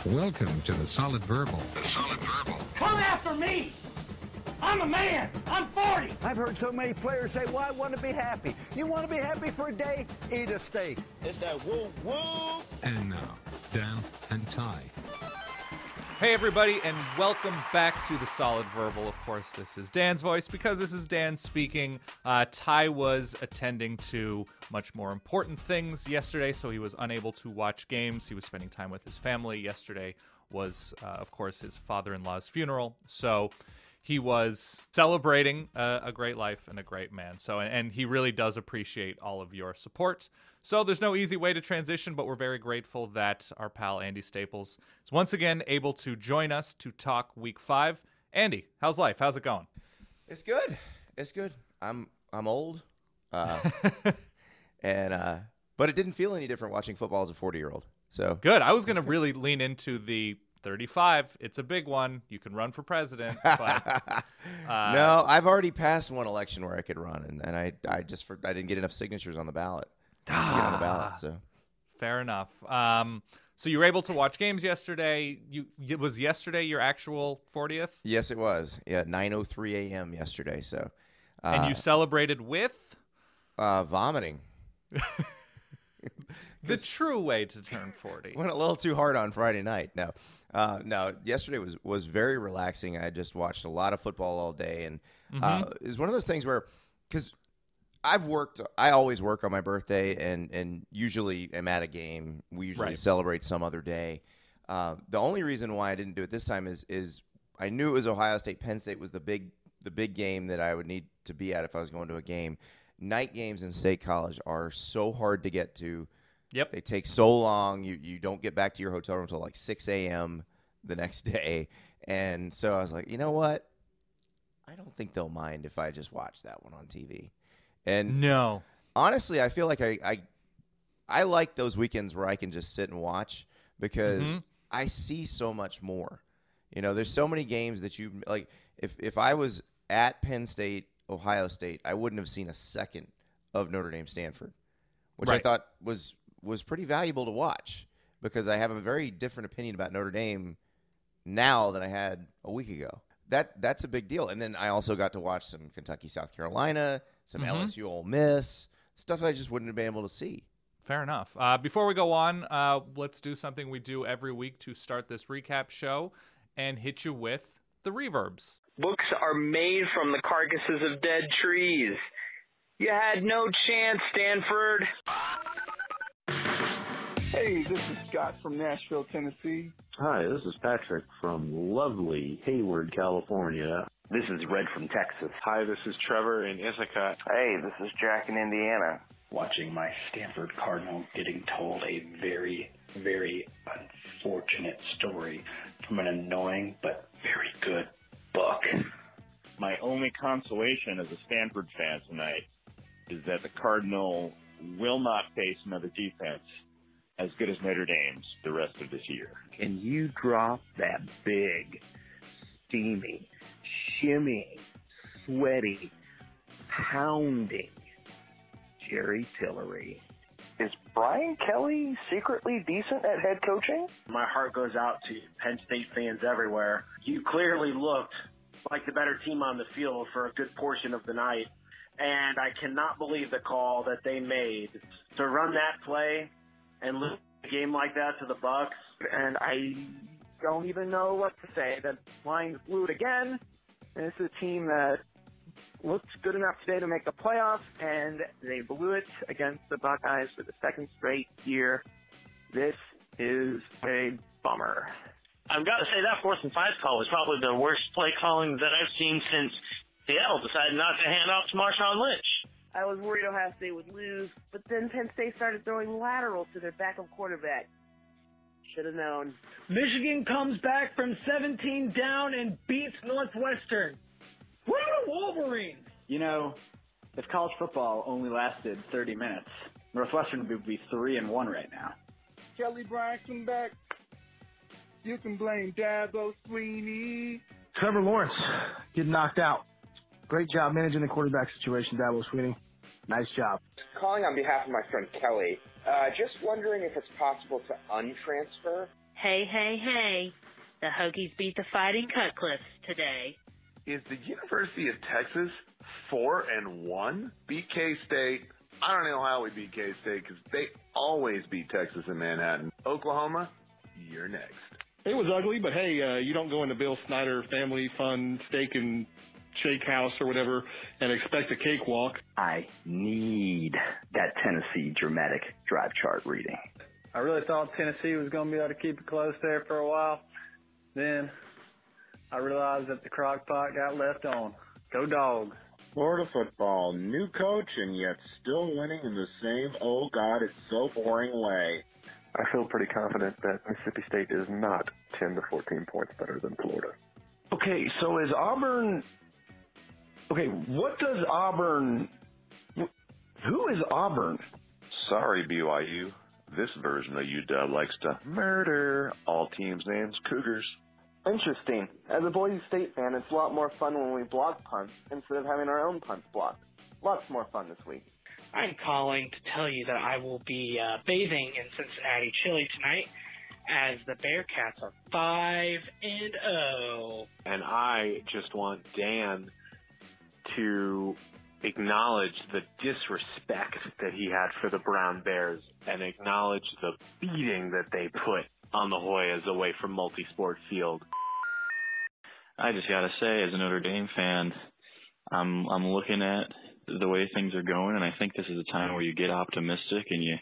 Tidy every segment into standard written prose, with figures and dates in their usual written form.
Welcome to the Solid Verbal. The Solid Verbal. Come after me! I'm a man! I'm 40! I've heard so many players say, well, I want to be happy. You want to be happy for a day? Eat a steak. It's that woo-woo! And now, Dan and Ty. Hey everybody, and welcome back to the Solid Verbal. Of course, this is Dan's voice because this is Dan speaking. Ty was attending to much more important things yesterday, so he was unable to watch games. He was spending time with his family. Yesterday was, of course, his father-in-law's funeral, so he was celebrating a great life and a great man. So, and he really does appreciate all of your support. So there's no easy way to transition, but we're very grateful that our pal Andy Staples is once again able to join us to talk Week 5. Andy, how's life? How's it going? It's good. It's good. I'm old, but it didn't feel any different watching football as a 40-year-old. So good. I was going to really lean into the 35. It's a big one. You can run for president. But, no, I've already passed one election where I could run, and I didn't get enough signatures on the ballot. Get on the ballot, so fair enough. So you were able to watch games yesterday. Was yesterday your actual 40th? Yes, it was. Yeah, 9:03 a.m. yesterday. So, and you celebrated with vomiting. The true way to turn 40. Went a little too hard on Friday night. No. Yesterday was very relaxing. I just watched a lot of football all day, and it's one of those things where, because I always work on my birthday and usually am at a game. We usually celebrate some other day. The only reason why I didn't do it this time is I knew it was Ohio State. Penn State was the big game that I would need to be at if I was going to a game. Night games in State College are so hard to get to. Yep. They take so long. You don't get back to your hotel room until like 6 a.m. the next day. And so I was like, you know what? I don't think they'll mind if I just watch that one on TV. And no, honestly, I feel like I like those weekends where I can just sit and watch because I see so much more. You know, there's so many games that you like. If I was at Penn State-Ohio State, I wouldn't have seen a second of Notre Dame-Stanford, which I thought was pretty valuable to watch because I have a very different opinion about Notre Dame now than I had a week ago. That's a big deal. And then I also got to watch some Kentucky, South Carolina, some LSU Ole Miss, stuff that I just wouldn't have been able to see. Fair enough. Before we go on, let's do something we do every week to start this recap show and hit you with the reverbs. Books are made from the carcasses of dead trees. You had no chance, Stanford. Hey, this is Scott from Nashville, Tennessee. Hi, this is Patrick from lovely Hayward, California. This is Red from Texas. Hi, this is Trevor in Ithaca. Hey, this is Jack in Indiana. Watching my Stanford Cardinal getting told a very, very unfortunate story from an annoying but very good book. My only consolation as a Stanford fan tonight is that the Cardinal will not face another defense as good as Notre Dame's the rest of this year. Can you drop that big, steamy, shimmy, sweaty, pounding Jerry Tillery? Is Brian Kelly secretly decent at head coaching? My heart goes out to Penn State fans everywhere. You clearly looked like the better team on the field for a good portion of the night, and I cannot believe the call that they made to run that play and lose a game like that to the Bucks. And I don't even know what to say. The Lions blew it again. And this is a team that looked good enough today to make the playoffs, and they blew it against the Buckeyes for the second straight year. This is a bummer. I've got to say that 4th and 5 call was probably the worst play calling that I've seen since Seattle decided not to hand off to Marshawn Lynch. I was worried Ohio State would lose, but then Penn State started throwing lateral to their backup quarterback. Should have known. Michigan comes back from 17 down and beats Northwestern. Woo, Wolverines! You know, if college football only lasted 30 minutes, Northwestern would be 3-1 right now. Kelly Bryant back. You can blame Dabo Sweeney. Trevor Lawrence getting knocked out. Great job managing the quarterback situation, Dabo Sweeney. Nice job. Calling on behalf of my friend Kelly, just wondering if it's possible to untransfer Hey, hey, hey. The Hokies beat the Fighting Cutcliffes today. Is the University of Texas 4-1? Beat K-State. I don't know how we beat K-State because they always beat Texas in Manhattan. Oklahoma, you're next. It was ugly, but hey, you don't go into Bill Snyder Family Fun Steak and Shake House or whatever and expect a cakewalk. I need that Tennessee dramatic drive chart reading. I really thought Tennessee was going to be able to keep it close there for a while. Then I realized that the crock pot got left on. Go Dogs. Florida football, new coach and yet still winning in the same, oh God, it's so boring way. I feel pretty confident that Mississippi State is not 10 to 14 points better than Florida. Okay, so is Auburn... Okay, what does Auburn... Who is Auburn? Sorry, BYU. This version of UW likes to murder all teams' names Cougars. Interesting. As a Boise State fan, it's a lot more fun when we block punts instead of having our own punts blocked. Lots more fun this week. I'm calling to tell you that I will be bathing in Cincinnati chili tonight as the Bearcats are 5-0. And I just want Dan to acknowledge the disrespect that he had for the Brown Bears and acknowledge the beating that they put on the Hoyas away from Multisport Field. I just gotta say, as a Notre Dame fan, I'm looking at the way things are going, and I think this is a time where you get optimistic and you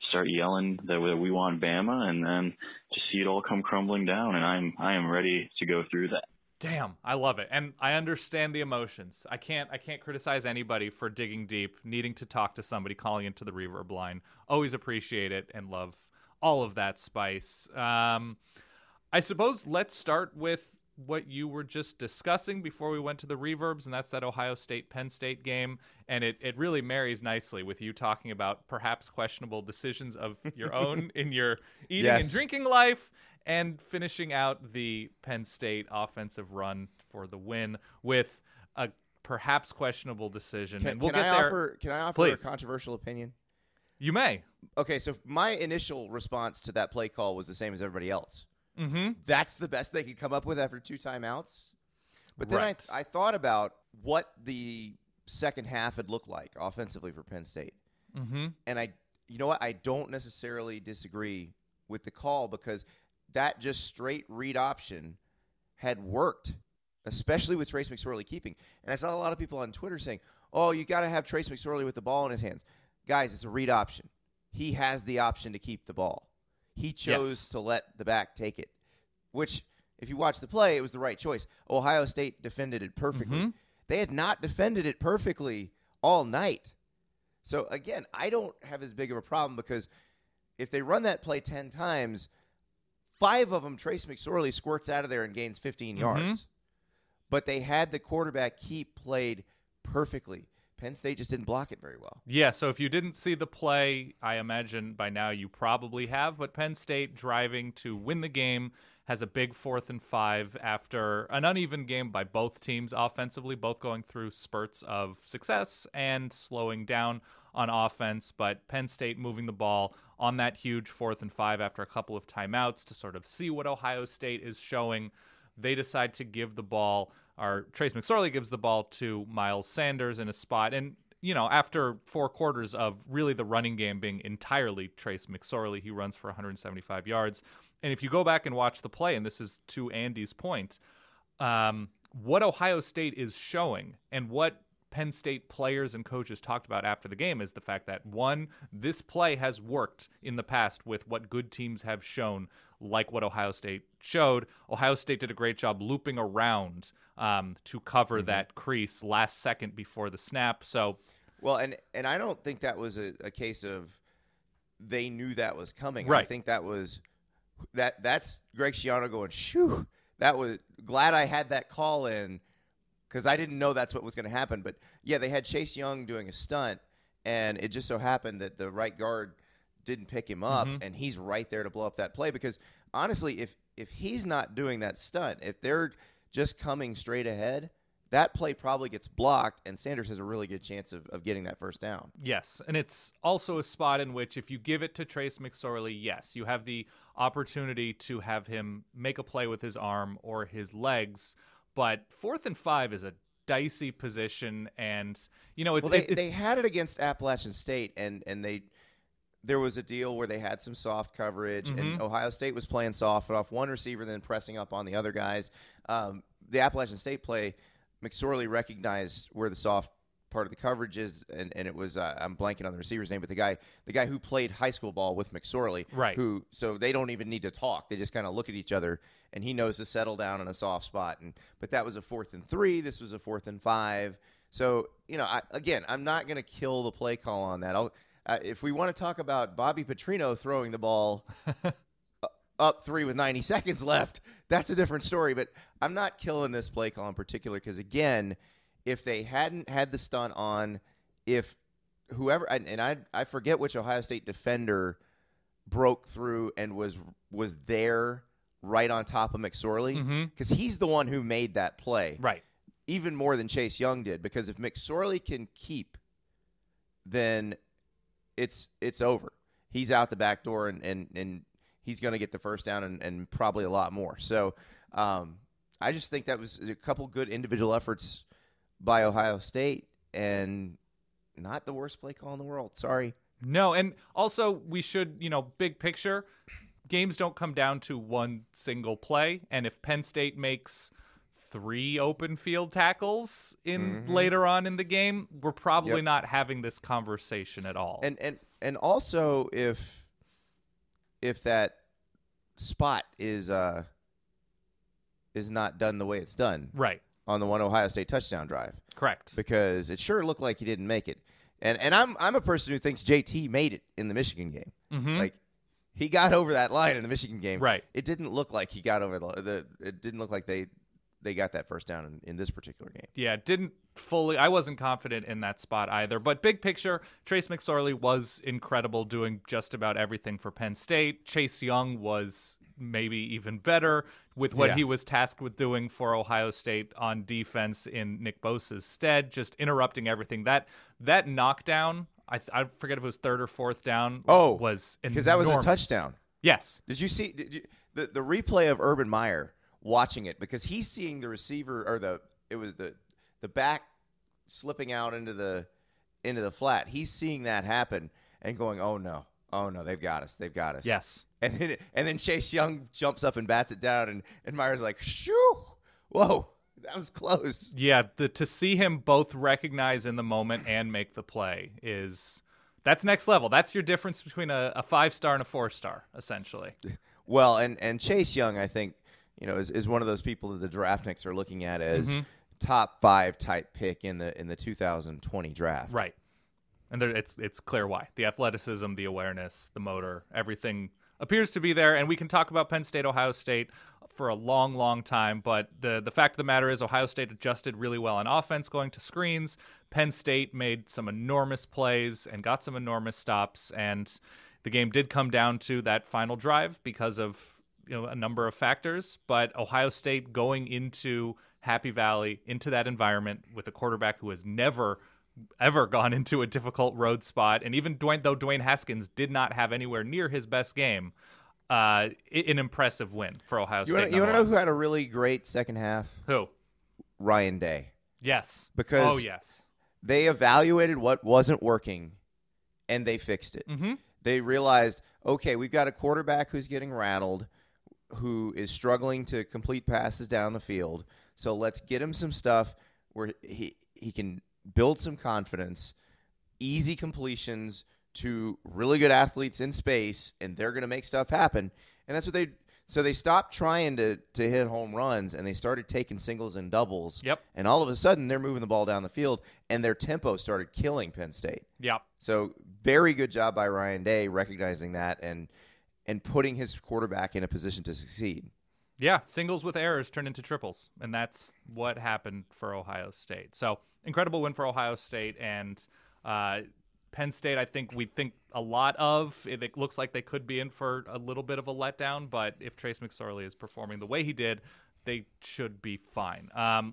start yelling that we want Bama, and then just see it all come crumbling down. And I am ready to go through that. Damn, I love it. And I understand the emotions. I can't criticize anybody for digging deep, needing to talk to somebody, calling into the reverb line. Always appreciate it and love all of that spice. I suppose let's start with what you were just discussing before we went to the reverbs, and that's that Ohio State-Penn State game. And it really marries nicely with you talking about perhaps questionable decisions of your own in your eating and drinking life, and finishing out the Penn State offensive run for the win with a perhaps questionable decision. And we'll get there. Can I offer Please. a controversial opinion? You may. Okay, so my initial response to that play call was the same as everybody else. Mm-hmm. That's the best they could come up with after 2 timeouts. But then Right. I thought about what the second half had looked like offensively for Penn State. Mm-hmm. And you know what? I don't necessarily disagree with the call because that just straight read option had worked, especially with Trace McSorley keeping. And I saw a lot of people on Twitter saying, oh, you got to have Trace McSorley with the ball in his hands. Guys, it's a read option. He has the option to keep the ball. He chose to let the back take it, which, if you watch the play, it was the right choice. Ohio State defended it perfectly. Mm-hmm. They had not defended it perfectly all night. So, again, I don't have as big of a problem because if they run that play 10 times, 5 of them, Trace McSorley squirts out of there and gains 15 yards. But they had the quarterback keep played perfectly. Penn State just didn't block it very well. Yeah, so if you didn't see the play, I imagine by now you probably have, but Penn State driving to win the game has a big 4th and 5 after an uneven game by both teams offensively, both going through spurts of success and slowing down on offense, but Penn State moving the ball on that huge 4th and 5 after a couple of timeouts to sort of see what Ohio State is showing. They decide to give the ball, or Trace McSorley gives the ball to Miles Sanders in a spot. And, you know, after 4 quarters of really the running game being entirely Trace McSorley, he runs for 175 yards. And if you go back and watch the play, and this is to Andy's point, what Ohio State is showing and what Penn State players and coaches talked about after the game is the fact that, one, this play has worked in the past with what good teams have shown, like what Ohio State showed. Ohio State did a great job looping around to cover that crease last second before the snap. So, well, and I don't think that was a case of they knew that was coming. Right. I think that was that's Greg Schiano going, shoo. That was glad I had that call in, because I didn't know that's what was going to happen. But, yeah, they had Chase Young doing a stunt, and it just so happened that the right guard didn't pick him up, and he's right there to blow up that play. Because, honestly, if he's not doing that stunt, if they're just coming straight ahead, that play probably gets blocked, and Sanders has a really good chance of getting that first down. Yes, and it's also a spot in which if you give it to Trace McSorley, yes, you have the opportunity to have him make a play with his arm or his legs, but 4th and 5 is a dicey position, and they had it against Appalachian State, and there was a deal where they had some soft coverage, and Ohio State was playing soft off one receiver, then pressing up on the other guys. The Appalachian State play, McSorley recognized where the soft part of the coverage is, and it was I'm blanking on the receiver's name, but the guy who played high school ball with McSorley, right? So they don't even need to talk; they just kind of look at each other, and he knows to settle down in a soft spot. But that was a 4th and 3. This was a 4th and 5. So I'm not going to kill the play call on that. If we want to talk about Bobby Petrino throwing the ball up 3 with 90 seconds left, that's a different story. But I'm not killing this play call in particular because, again, if they hadn't had the stunt on, if whoever – and I forget which Ohio State defender broke through and was there right on top of McSorley, because he's the one who made that play. Right. Even more than Chase Young did, because if McSorley can keep, then it's over. He's out the back door, and he's going to get the first down and probably a lot more. So I just think that was a couple good individual efforts by Ohio State, and not the worst play call in the world. Sorry. No, and also we should, big picture, games don't come down to one single play, and if Penn State makes 3 open field tackles later on in the game, we're probably not having this conversation at all. And also if that spot is not done the way it's done, right, on the one Ohio State touchdown drive, correct, because it sure looked like he didn't make it. And I'm a person who thinks JT made it in the Michigan game. Like, he got over that line in the Michigan game. Right. It didn't look like he got over it didn't look like they got that first down in this particular game. Yeah, didn't fully. I wasn't confident in that spot either. But big picture, Trace McSorley was incredible, doing just about everything for Penn State. Chase Young was maybe even better with what he was tasked with doing for Ohio State on defense in Nick Bosa's stead, just interrupting everything. That knockdown, I forget if it was 3rd or 4th down, was enormous. Because that was a touchdown. Yes. Did you see the replay of Urban Meyer watching it, because he's seeing the receiver, or the back slipping out into the flat. He's seeing that happen and going, oh no, they've got us. Yes. And then Chase Young jumps up and bats it down, and Meyer's like, shoo, whoa, that was close. Yeah, to see him both recognize in the moment and make the play that's next level. That's your difference between a 5-star and a 4-star, essentially. Well, and Chase Young, I think, is one of those people that the draftniks are looking at as top 5 type pick in the 2020 draft. Right. And it's clear why. The athleticism, the awareness, the motor, everything appears to be there. And we can talk about Penn State-Ohio State for a long, long time. But the fact of the matter is Ohio State adjusted really well on offense going to screens. Penn State made some enormous plays and got some enormous stops. And the game did come down to that final drive because of a number of factors. But Ohio State going into Happy Valley, into that environment with a quarterback who has never ever gone into a difficult road spot, and even though Dwayne Haskins did not have anywhere near his best game, an impressive win for Ohio State. You want to know who had a really great second half? Who? Ryan Day. Yes. Because they evaluated what wasn't working, and they fixed it. They realized, okay, we've got a quarterback who's getting rattled, who is struggling to complete passes down the field, so let's get him some stuff where he can build some confidence, easy completions to really good athletes in space, and they're going to make stuff happen. And that's what so they stopped trying to hit home runs, and they started taking singles and doubles. Yep. And all of a sudden, they're moving the ball down the field, and their tempo started killing Penn State. Yep. So very good job by Ryan Day recognizing that and putting his quarterback in a position to succeed. Yeah, singles with errors turned into triples, and that's what happened for Ohio State. So incredible win for Ohio State, and Penn State, I think we think a lot of. It looks like they could be in for a little bit of a letdown, but if Trace McSorley is performing the way he did, they should be fine.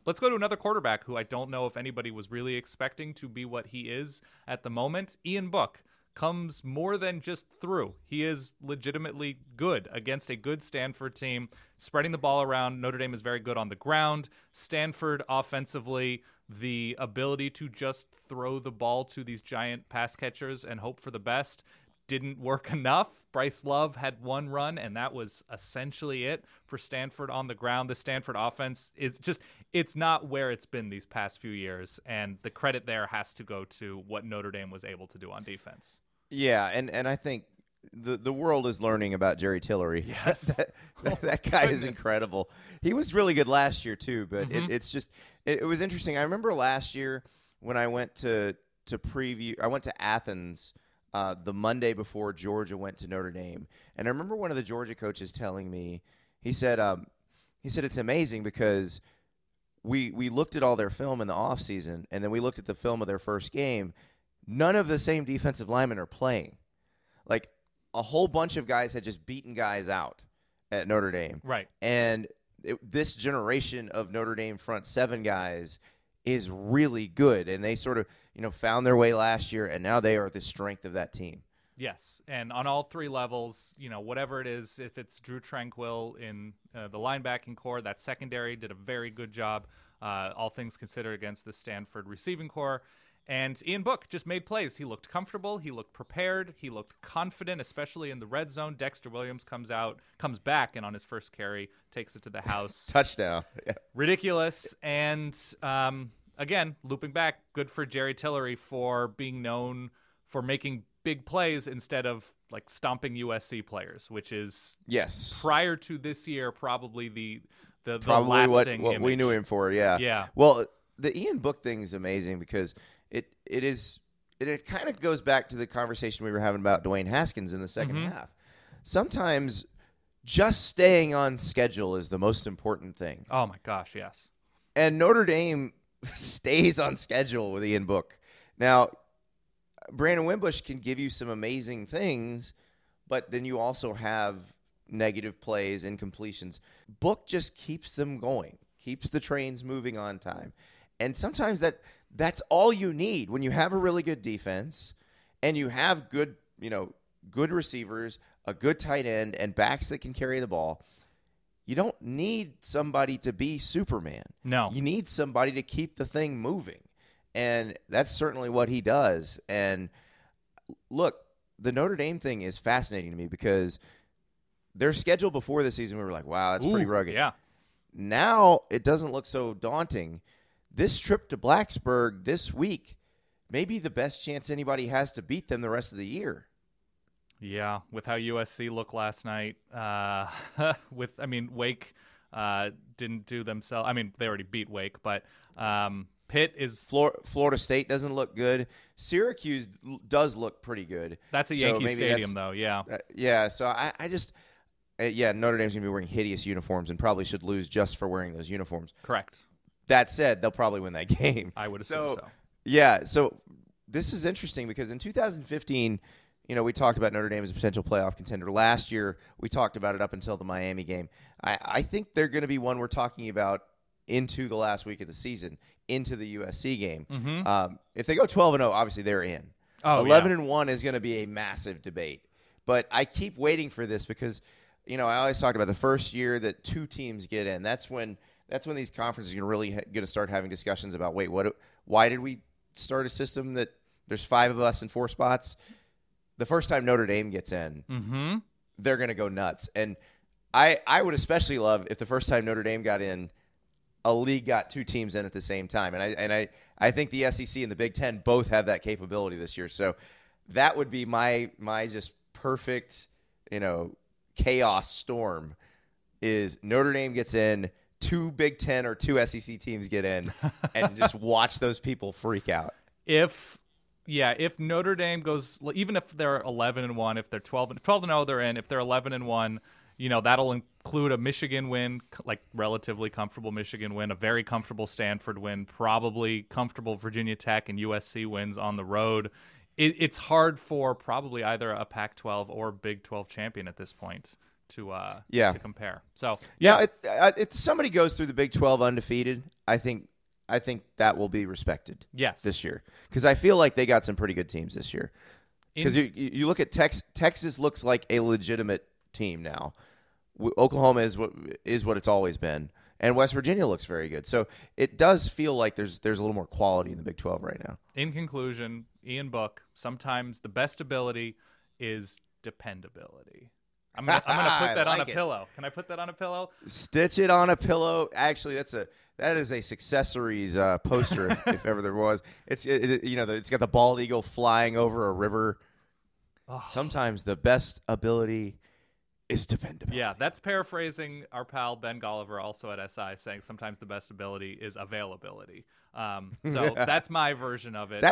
Let's go to another quarterback who I don't know if anybody was really expecting to be what he is at the moment. Ian Book comes more than just through. He is legitimately good against a good Stanford team, spreading the ball around. Notre Dame is very good on the ground. Stanford offensively, the ability to just throw the ball to these giant pass catchers and hope for the best didn't work enough. Bryce Love had one run, and that was essentially it for Stanford on the ground. The Stanford offense is just, it's not where it's been these past few years, and the credit there has to go to what Notre Dame was able to do on defense. Yeah, and I think the world is learning about Jerry Tillery. Yes. that guy is incredible. He was really good last year too, but it's just it was interesting. I remember last year when I went to preview, I went to Athens the Monday before Georgia went to Notre Dame, and I remember one of the Georgia coaches telling me, he said it's amazing because we looked at all their film in the offseason, and then we looked at the film of their first game. None of the same defensive linemen are playing. Like, a whole bunch of guys had just beaten guys out at Notre Dame. Right. And this generation of Notre Dame front seven guys is really good. And they sort of, found their way last year, and now they are the strength of that team. Yes, and on all three levels, whatever it is, if it's Drew Tranquill in the linebacking core, that secondary did a very good job, all things considered, against the Stanford receiving core. And Ian Book just made plays. He looked comfortable. He looked prepared. He looked confident, especially in the red zone. Dexter Williams comes back, and on his first carry, takes it to the house. Touchdown. Yeah. Ridiculous. And again, looping back, good for Jerry Tillery for being known for making big plays instead of like stomping USC players, which is prior to this year probably the lasting what we knew him for. Yeah. Yeah. Well, the Ian Book thing is amazing because it kind of goes back to the conversation we were having about Dwayne Haskins in the second half. Sometimes just staying on schedule is the most important thing. Oh my gosh, yes. And Notre Dame stays on schedule with Ian Book. Now, Brandon Wimbush can give you some amazing things, but then you also have negative plays, incompletions. Book just keeps them going, keeps the trains moving on time. And sometimes that's all you need when you have a really good defense and you have good receivers, a good tight end, and backs that can carry the ball. You don't need somebody to be Superman. No. You need somebody to keep the thing moving. And that's certainly what he does. And look, the Notre Dame thing is fascinating to me because their schedule before the season, we were like, wow, that's pretty rugged. Yeah. Now it doesn't look so daunting. This trip to Blacksburg this week may be the best chance anybody has to beat them the rest of the year. Yeah, with how USC looked last night, Wake didn't do themselves. I mean, they already beat Wake, but Pitt is Florida State doesn't look good. Syracuse does look pretty good. That's a Yankee Stadium, though. Yeah, yeah. So I just Notre Dame's gonna be wearing hideous uniforms and probably should lose just for wearing those uniforms. Correct. That said, they'll probably win that game. I would assume so. Yeah, so this is interesting because in 2015, we talked about Notre Dame as a potential playoff contender. Last year, we talked about it up until the Miami game. I think they're going to be one we're talking about into the last week of the season, into the USC game. If they go 12-0, obviously they're in. 11-1 is going to be a massive debate. But I keep waiting for this because, I always talked about the first year that two teams get in. That's when these conferences are really going to start having discussions about, why did we start a system that there's 5 of us in 4 spots? The first time Notre Dame gets in, they're going to go nuts. And I would especially love if the first time Notre Dame got in, a league got 2 teams in at the same time. And I think the SEC and the Big Ten both have that capability this year. So that would be my just perfect, chaos storm is Notre Dame gets in, 2 Big Ten or 2 SEC teams get in, and just watch those people freak out. If Notre Dame goes, even if they're 11-1, if they're 12-0, they're in. If they're 11-1, that'll include a Michigan win, like relatively comfortable Michigan win, a very comfortable Stanford win, probably comfortable Virginia Tech and USC wins on the road. It's hard for probably either a Pac-12 or Big 12 champion at this point to compare. So yeah, if somebody goes through the Big 12 undefeated, I think that will be respected. Yes. This year, because I feel like they got some pretty good teams this year. Because you look at Texas looks like a legitimate team now. Oklahoma is what it's always been, and West Virginia looks very good. So it does feel like there's a little more quality in the Big 12 right now. In conclusion, Ian Book, sometimes the best ability is dependability. I'm gonna put that on a pillow. Can I put that on a pillow? Stitch it on a pillow. Actually, that is a Successories poster if ever there was. It's got the bald eagle flying over a river. Oh. Sometimes the best ability is dependable. Yeah, that's paraphrasing our pal Ben Golliver, also at SI, saying sometimes the best ability is availability. So that's my version of it.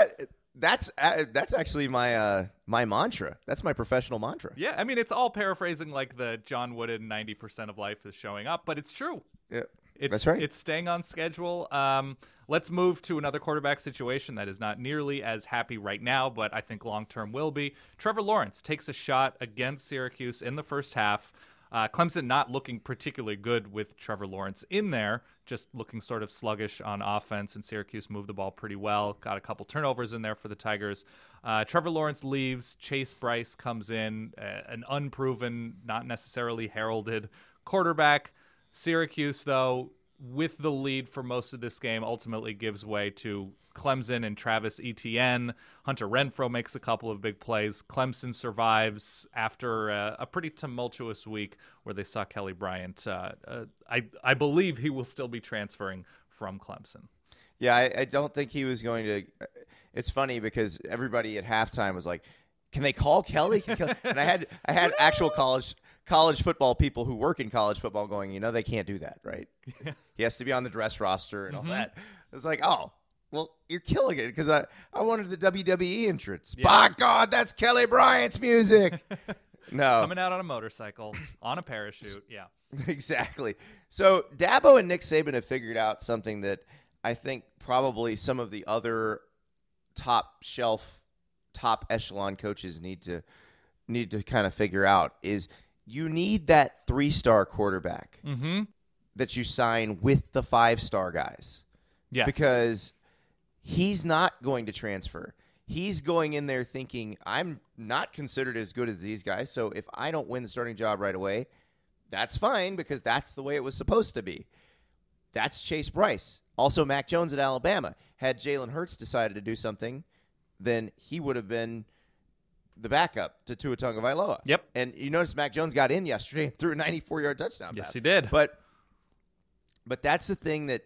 That's actually my mantra. That's my professional mantra. Yeah, I mean, it's all paraphrasing like the John Wooden 90% of life is showing up, but it's true. Yeah, that's right. It's staying on schedule. Let's move to another quarterback situation that is not nearly as happy right now, but I think long-term will be. Trevor Lawrence takes a shot against Syracuse in the first half. Clemson not looking particularly good with Trevor Lawrence in there, just looking sort of sluggish on offense, and Syracuse moved the ball pretty well. Got a couple turnovers in there for the Tigers. Trevor Lawrence leaves. Chase Bryce comes in, an unproven, not necessarily heralded quarterback. Syracuse, though, with the lead for most of this game, ultimately gives way to Clemson and Travis Etienne. Hunter Renfrow makes a couple of big plays. Clemson survives after a pretty tumultuous week where they saw Kelly Bryant. I believe he will still be transferring from Clemson. Yeah, I don't think he was going to. It's funny because everybody at halftime was like, "Can they call Kelly?" And I had actual college football people who work in college football going, they can't do that, right? Yeah. He has to be on the dress roster and all that. It's like, oh, well, you're killing it because I wanted the WWE entrance. Yeah. By God, that's Kelly Bryant's music. No. Coming out on a motorcycle, on a parachute, yeah. Exactly. So Dabo and Nick Saban have figured out something that I think probably some of the other top echelon coaches need to kind of figure out is you need that 3-star quarterback that you sign with the 5-star guys. Yes. Because he's not going to transfer. He's going in there thinking, I'm not considered as good as these guys, so if I don't win the starting job right away, that's fine because that's the way it was supposed to be. That's Chase Bryce. Also, Mac Jones at Alabama. Had Jalen Hurts decided to do something, then he would have been the backup to Tua Tagovailoa. Yep. And you notice Mac Jones got in yesterday and threw a 94-yard touchdown pass. Yes, he did. But that's the thing that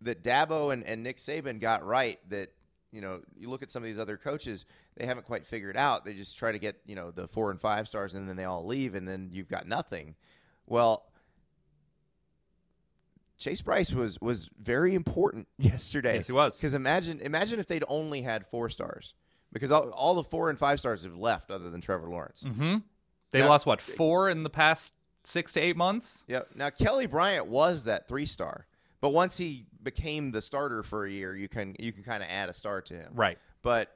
Dabo and Nick Saban got right, that, you look at some of these other coaches, they haven't quite figured out. They just try to get, the 4 and 5 stars, and then they all leave, and then you've got nothing. Well, Chase Bryce was very important yesterday. Yes, he was. Because imagine if they'd only had 4 stars. Because all the 4 and 5 stars have left other than Trevor Lawrence. Mm-hmm. They lost, 4 in the past 6 to 8 months? Yeah. Now, Kelly Bryant was that 3-star. But once he became the starter for a year, you can kind of add a star to him. Right. But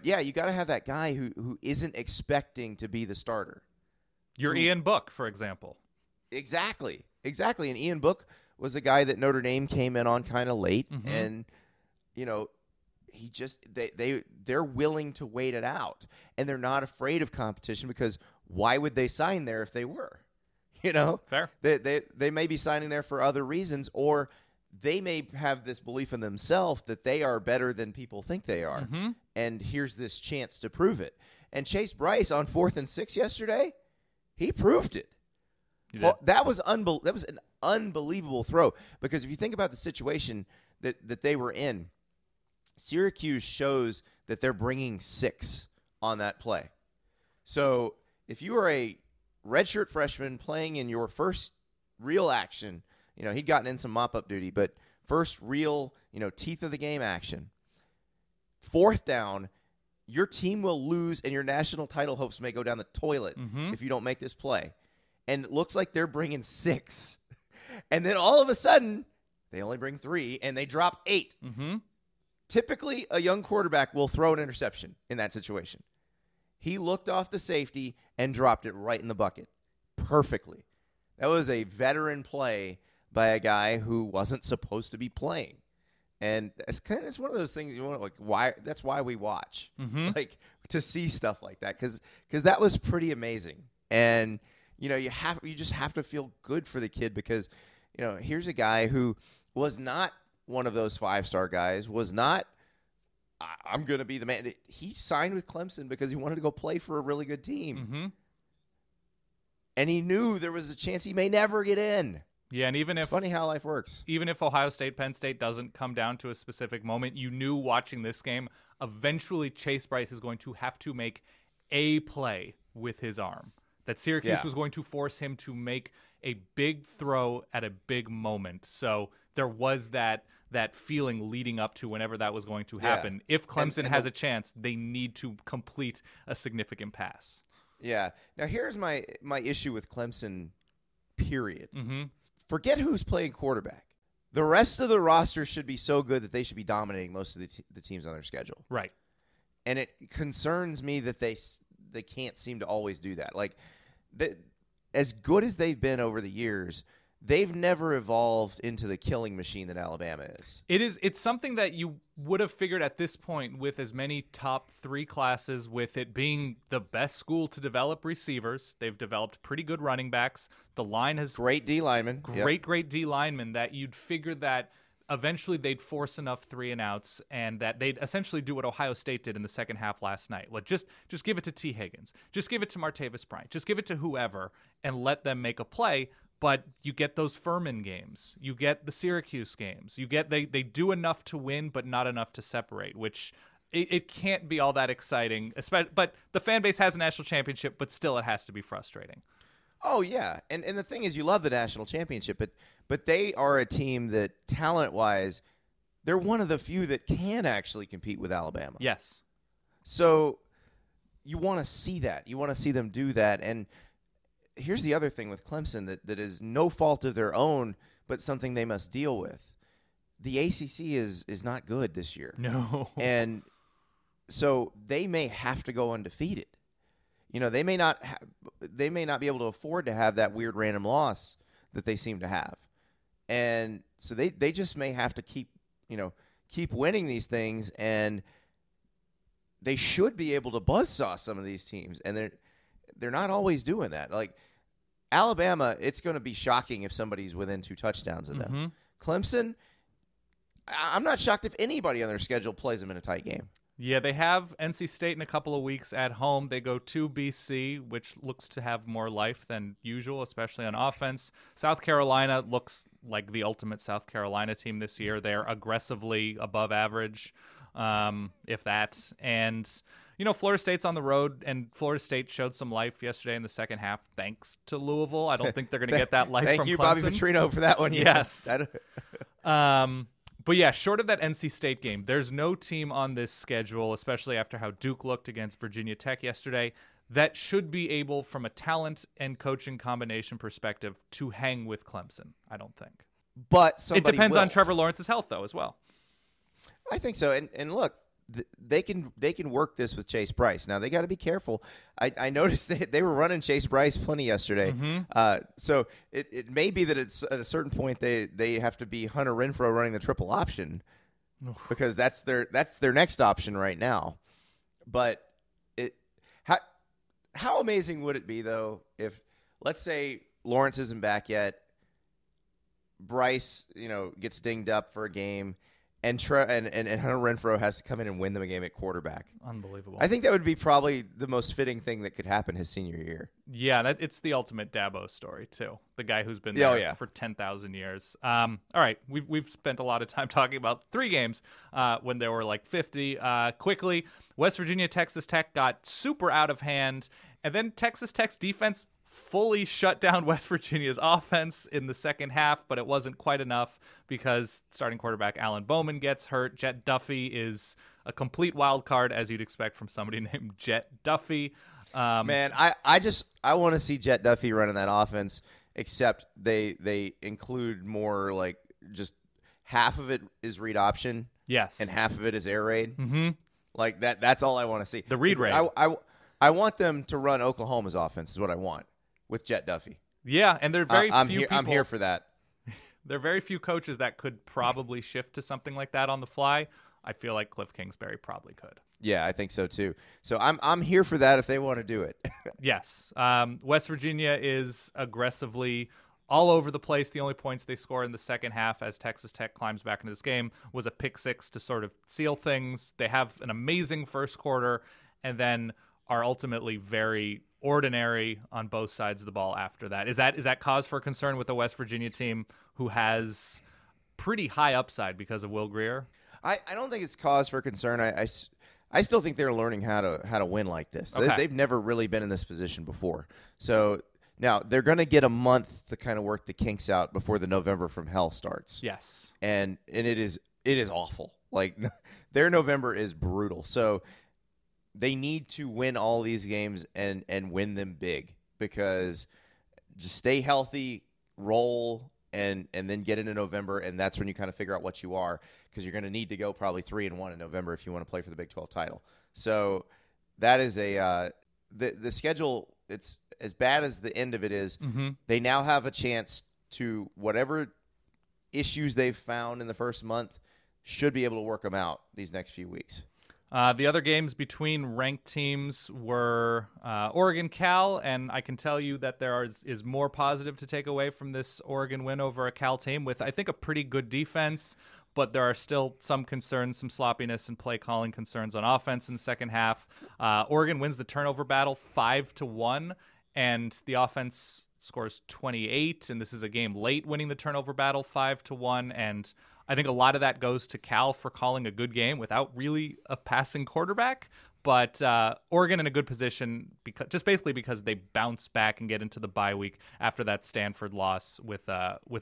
yeah, you got to have that guy who isn't expecting to be the starter. Ian Book, for example. Exactly. And Ian Book was a guy that Notre Dame came in on kind of late. Mm-hmm. And, he just they're willing to wait it out, and they're not afraid of competition because why would they sign there if they were? Fair. They may be signing there for other reasons, or they may have this belief in themselves that they are better than people think they are. Mm-hmm. And here's this chance to prove it. And Chase Bryce on 4th and 6 yesterday, he proved it. Well, that was an unbelievable throw, because if you think about the situation that they were in, Syracuse shows that they're bringing 6 on that play. So if you are a redshirt freshman playing in your first real action, he'd gotten in some mop-up duty, but first real, teeth of the game action. 4th down, your team will lose and your national title hopes may go down the toilet if you don't make this play. And it looks like they're bringing 6. And then all of a sudden, they only bring 3, and they drop 8. Mm-hmm. Typically, a young quarterback will throw an interception in that situation. He looked off the safety and dropped it right in the bucket. perfectly. That was a veteran play by a guy who wasn't supposed to be playing. And it's one of those things you want, like, why? That's why we watch, like, to see stuff like that, because that was pretty amazing. And you just have to feel good for the kid, because here's a guy who was not one of those 5-star guys, was not I'm going to be the man. He signed with Clemson because he wanted to go play for a really good team, and he knew there was a chance he may never get in. Yeah, and even if it's funny how life works. Even if Ohio State, Penn State doesn't come down to a specific moment, you knew watching this game, eventually Chase Bryce is going to have to make a play with his arm. That Syracuse was going to force him to make a big throw at a big moment. So there was that feeling leading up to whenever that was going to happen. If Clemson has a chance, they need to complete a significant pass. Yeah. Now here's my issue with Clemson, period. Forget who's playing quarterback. The rest of the roster should be so good that they should be dominating most of the teams on their schedule. Right. And it concerns me that they can't seem to always do that. Like, as good as they've been over the years, they've never evolved into the killing machine that Alabama is. It's something that you would have figured at this point with as many top 3 classes, with it being the best school to develop receivers. They've developed pretty good running backs. The line has great D linemen. Great D linemen, that you'd figure that eventually they'd force enough 3-and-outs, and that they'd essentially do what Ohio State did in the second half last night. Like, just give it to T. Higgins. Just give it to Martavis Bryant. Just give it to whoever and let them make a play. But you get those Furman games. You get the Syracuse games. You get they do enough to win, but not enough to separate, which it can't be all that exciting. But the fan base has a national championship, but still it has to be frustrating. Oh, yeah. And the thing is, you love the national championship, but they are a team that, talent-wise, they're one of the few that can actually compete with Alabama. Yes. So you want to see that. You want to see them do that. And here's the other thing with Clemson that is no fault of their own, but something they must deal with. The ACC is not good this year. No. And so they may have to go undefeated. They may not be able to afford to have that weird random loss that they seem to have. And so they just may have to keep winning these things, and they should be able to buzzsaw some of these teams, and they're not always doing that. Like Alabama, it's going to be shocking if somebody's within 2 touchdowns of them. Clemson, I'm not shocked if anybody on their schedule plays them in a tight game. Yeah, they have NC State in a couple of weeks at home. They go to BC, which looks to have more life than usual, especially on offense. South Carolina looks like the ultimate South Carolina team this year. They're aggressively above average, if that. And Florida State's on the road, and Florida State showed some life yesterday in the second half, thanks to Louisville. I don't think they're going to get that life Thank from you, Clemson. Bobby Petrino, for that one. Yes. But yeah, short of that NC State game, there's no team on this schedule, especially after how Duke looked against Virginia Tech yesterday, that should be able, from a talent and coaching combination perspective, to hang with Clemson, I don't think. But somebody it depends will. on Trevor Lawrence's health, though, as well. I think so. And look, they can work this with Chase Bryce. Now, they got to be careful. I noticed they were running Chase Bryce plenty yesterday. So it may be that it's at a certain point they have to be Hunter Renfrow running the triple option, because that's their next option right now. But how amazing would it be, though, if, let's say, Lawrence isn't back yet, Bryce gets dinged up for a game, and Hunter Renfrow has to come in and win them a game at quarterback. Unbelievable. I think that would be probably the most fitting thing that could happen his senior year. Yeah, it's the ultimate Dabo story, too. The guy who's been there for 10,000 years. All right, we've spent a lot of time talking about 3 games when there were like 50. Quickly, West Virginia, Texas Tech got super out of hand, and then Texas Tech's defense fully shut down West Virginia's offense in the second half, but it wasn't quite enough because starting quarterback Alan Bowman gets hurt. Jet Duffy is a complete wild card, as you'd expect from somebody named Jet Duffy. Man, I want to see Jet Duffy running that offense, except they include more, like, just half of it is read option. Yes. And half of it is air raid. Like that's all I want to see. The read raid. I want them to run Oklahoma's offense is what I want. with Jet Duffy. Yeah, and there are very I'm few here. I'm here for that. There are very few coaches that could probably shift to something like that on the fly. I feel like Cliff Kingsbury probably could. Yeah, I think so too. So I'm here for that if they want to do it. Yes. West Virginia is aggressively all over the place. The only points they score in the second half as Texas Tech climbs back into this game was a pick six to sort of seal things. They have an amazing first quarter and then are ultimately very ordinary on both sides of the ball after that. Is that cause for concern with the West Virginia team who has pretty high upside because of Will Grier? I don't think it's cause for concern. I still think they're learning how to win like this. Okay. They've never really been in this position before. So now they're going to get a month to kind of work the kinks out before the November from hell starts. Yes. And it is awful. Like their November is brutal. So they need to win all these games and win them big, because just stay healthy, roll, and then get into November, and that's when you kind of figure out what you are, because you're going to need to go probably 3-1 in November if you want to play for the Big 12 title. So that is the schedule. It's as bad as the end of it is. Mm-hmm. They now have a chance to, whatever issues they've found in the first month, should be able to work them out these next few weeks. The other games between ranked teams were Oregon-Cal, and I can tell you that there is more positive to take away from this Oregon win over a Cal team with, I think, a pretty good defense, but there are still some concerns, some sloppiness and play calling concerns on offense in the second half. Oregon wins the turnover battle 5-1, and the offense scores 28, and this is a game late winning the turnover battle 5-1, and I think a lot of that goes to Cal for calling a good game without really a passing quarterback. But Oregon in a good position because they bounce back and get into the bye week after that Stanford loss with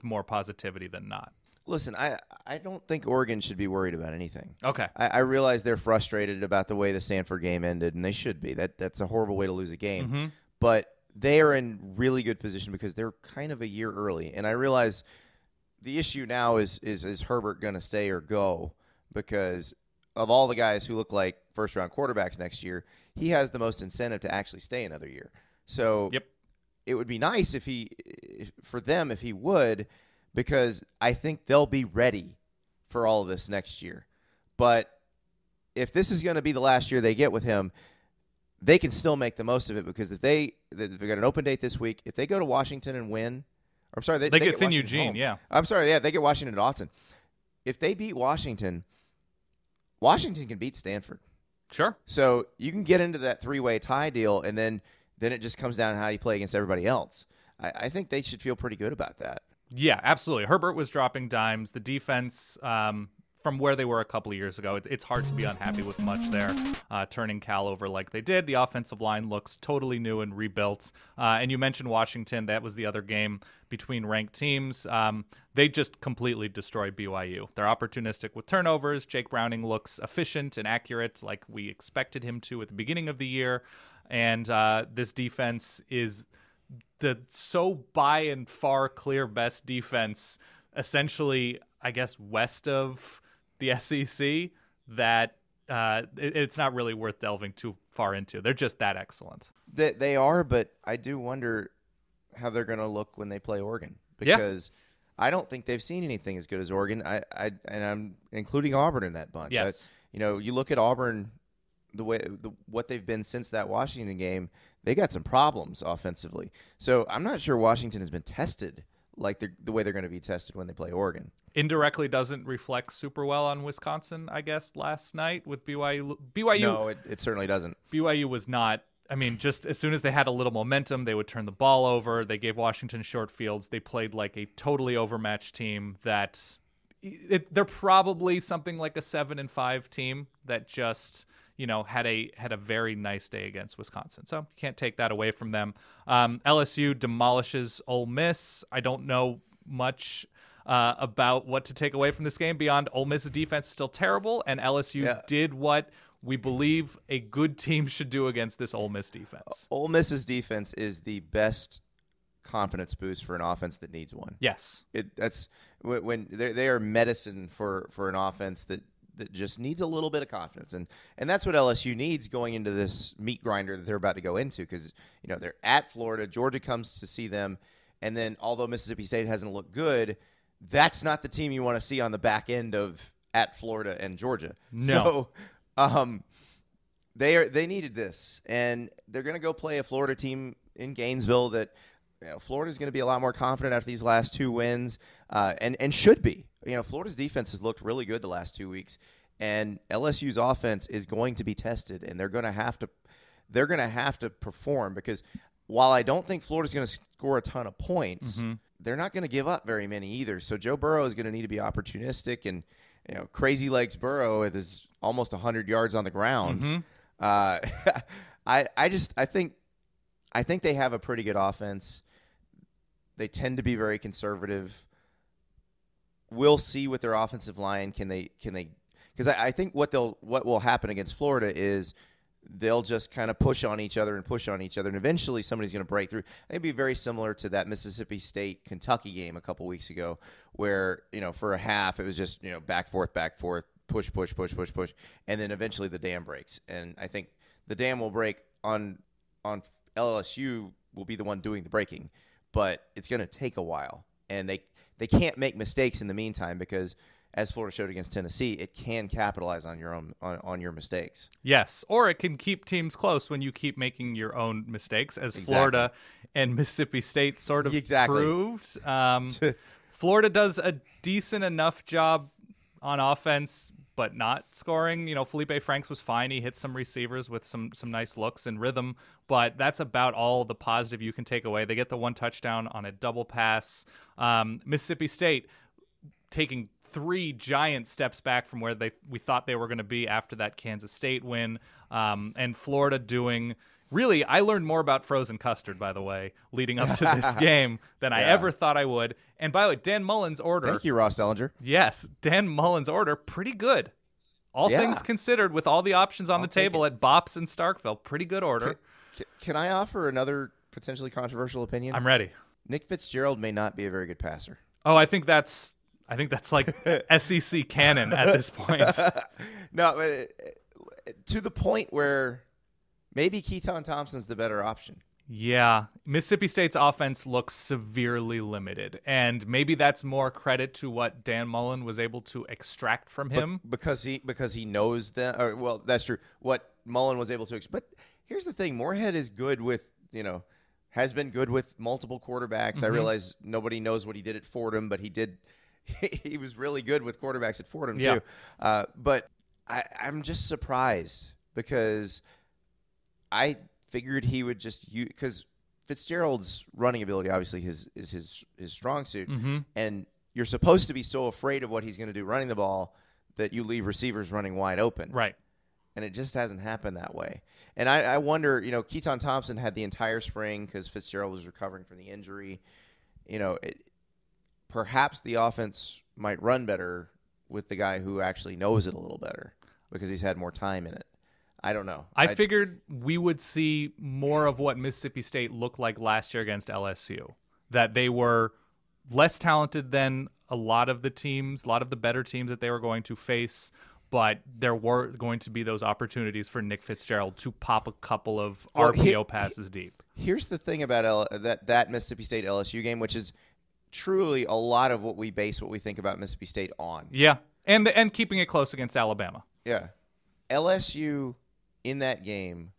more positivity than not. Listen, I don't think Oregon should be worried about anything. Okay. I realize they're frustrated about the way the Stanford game ended, and they should be. That's a horrible way to lose a game. Mm-hmm. But they are in really good position because they're kind of a year early. And I realize the issue now is Herbert going to stay or go, because of all the guys who look like first-round quarterbacks next year, he has the most incentive to actually stay another year. So It would be nice if he would, because I think they'll be ready for all of this next year. But if this is going to be the last year they get with him, they can still make the most of it, because if they've got an open date this week, if they go to Washington and win, I'm sorry, they get in Washington Eugene, home. yeah. I'm sorry, yeah, they get Washington at Autzen. If they beat Washington, Washington can beat Stanford. Sure. So you can get into that three-way tie deal, and then it just comes down to how you play against everybody else. I think they should feel pretty good about that. Yeah, absolutely. Herbert was dropping dimes. The defense, from where they were a couple of years ago, it's hard to be unhappy with much there, turning Cal over like they did. The offensive line looks totally new and rebuilt. And you mentioned Washington. That was the other game between ranked teams. They just completely destroyed BYU. They're opportunistic with turnovers. Jake Browning looks efficient and accurate like we expected him to at the beginning of the year. And this defense is the so by and far clear best defense, essentially, I guess, west of the SEC, that it's not really worth delving too far into. They're just that excellent. They are, but I do wonder how they're going to look when they play Oregon, because I don't think they've seen anything as good as Oregon. And I'm including Auburn in that bunch. Yes. You look at Auburn, what they've been since that Washington game, they got some problems offensively. So I'm not sure Washington has been tested like the way they're going to be tested when they play Oregon. Indirectly doesn't reflect super well on Wisconsin, I guess, last night with BYU. No, it certainly doesn't. BYU was not. I mean, just as soon as they had a little momentum, they would turn the ball over. They gave Washington short fields. They played like a totally overmatched team they're probably something like a 7-5 team that just, had a very nice day against Wisconsin. So you can't take that away from them. LSU demolishes Ole Miss. I don't know much about what to take away from this game beyond Ole Miss's defense is still terrible, and LSU did what we believe a good team should do against this Ole Miss defense. Ole Miss's defense is the best confidence boost for an offense that needs one. Yes. That's when they are medicine for an offense that just needs a little bit of confidence, and that's what LSU needs going into this meat grinder that they're about to go into, because they're at Florida. Georgia comes to see them, and then although Mississippi State hasn't looked good, that's not the team you want to see on the back end of at Florida and Georgia. No. So they needed this, and they're going to go play a Florida team in Gainesville that Florida's going to be a lot more confident after these last 2 wins, and should be. Florida's defense has looked really good the last 2 weeks, and LSU's offense is going to be tested, and they're going to have to perform, because while I don't think Florida's going to score a ton of points, they're not going to give up very many either. So Joe Burrow is going to need to be opportunistic, and Crazy Legs Burrow is almost 100 yards on the ground. I think they have a pretty good offense. They tend to be very conservative. We'll see with their offensive line. Can they? Because I think what will happen against Florida is they'll just kind of push on each other, and eventually somebody's going to break through. It'd be very similar to that Mississippi State-Kentucky game a couple weeks ago, where for a half it was just back forth, push, and then eventually the dam breaks. And I think the dam will break on LSU will be the one doing the breaking, but it's going to take a while, and they can't make mistakes in the meantime, because as Florida showed against Tennessee, it can capitalize on your own on your mistakes. Yes, or it can keep teams close when you keep making your own mistakes, as Florida and Mississippi State sort of proved. Florida does a decent enough job on offense, but not scoring. Felipe Franks was fine. He hit some receivers with some nice looks and rhythm, but that's about all the positive you can take away. They get the 1 touchdown on a double pass. Mississippi State taking 3 giant steps back from where we thought they were going to be after that Kansas State win, and Florida doing really, I learned more about frozen custard, by the way, leading up to this game than I ever thought I would. And by the way, Dan Mullen's order. Thank you, Ross Dellinger. Yes, Dan Mullen's order, pretty good. All things considered, with all the options on the table at Bops and Starkville, pretty good order. Can I offer another potentially controversial opinion? I'm ready. Nick Fitzgerald may not be a very good passer. Oh, I think that's like SEC canon at this point. No, to the point where maybe Keaton Thompson's the better option. Yeah. Mississippi State's offense looks severely limited, and maybe that's more credit to what Dan Mullen was able to extract from him. Because he knows that. Well, that's true. What Mullen was able to extract. But here's the thing. Moorhead is good with, has been good with multiple quarterbacks. I realize nobody knows what he did at Fordham, but he did. He was really good with quarterbacks at Fordham too. But I'm just surprised, because I figured he would just use, because Fitzgerald's running ability obviously is his strong suit, and you're supposed to be so afraid of what he's going to do running the ball that you leave receivers running wide open. Right. And it just hasn't happened that way. And I wonder, Keaton Thompson had the entire spring because Fitzgerald was recovering from the injury. Perhaps the offense might run better with the guy who actually knows it a little better, because he's had more time in it. I don't know. I figured we would see more of what Mississippi State looked like last year against LSU, that they were less talented than a lot of the better teams that they were going to face, but there were going to be those opportunities for Nick Fitzgerald to pop a couple of RPO passes deep. Here's the thing about that Mississippi State LSU game, which is truly a lot of what we base what we think about Mississippi State on. Yeah, and keeping it close against Alabama. Yeah. LSU in that game,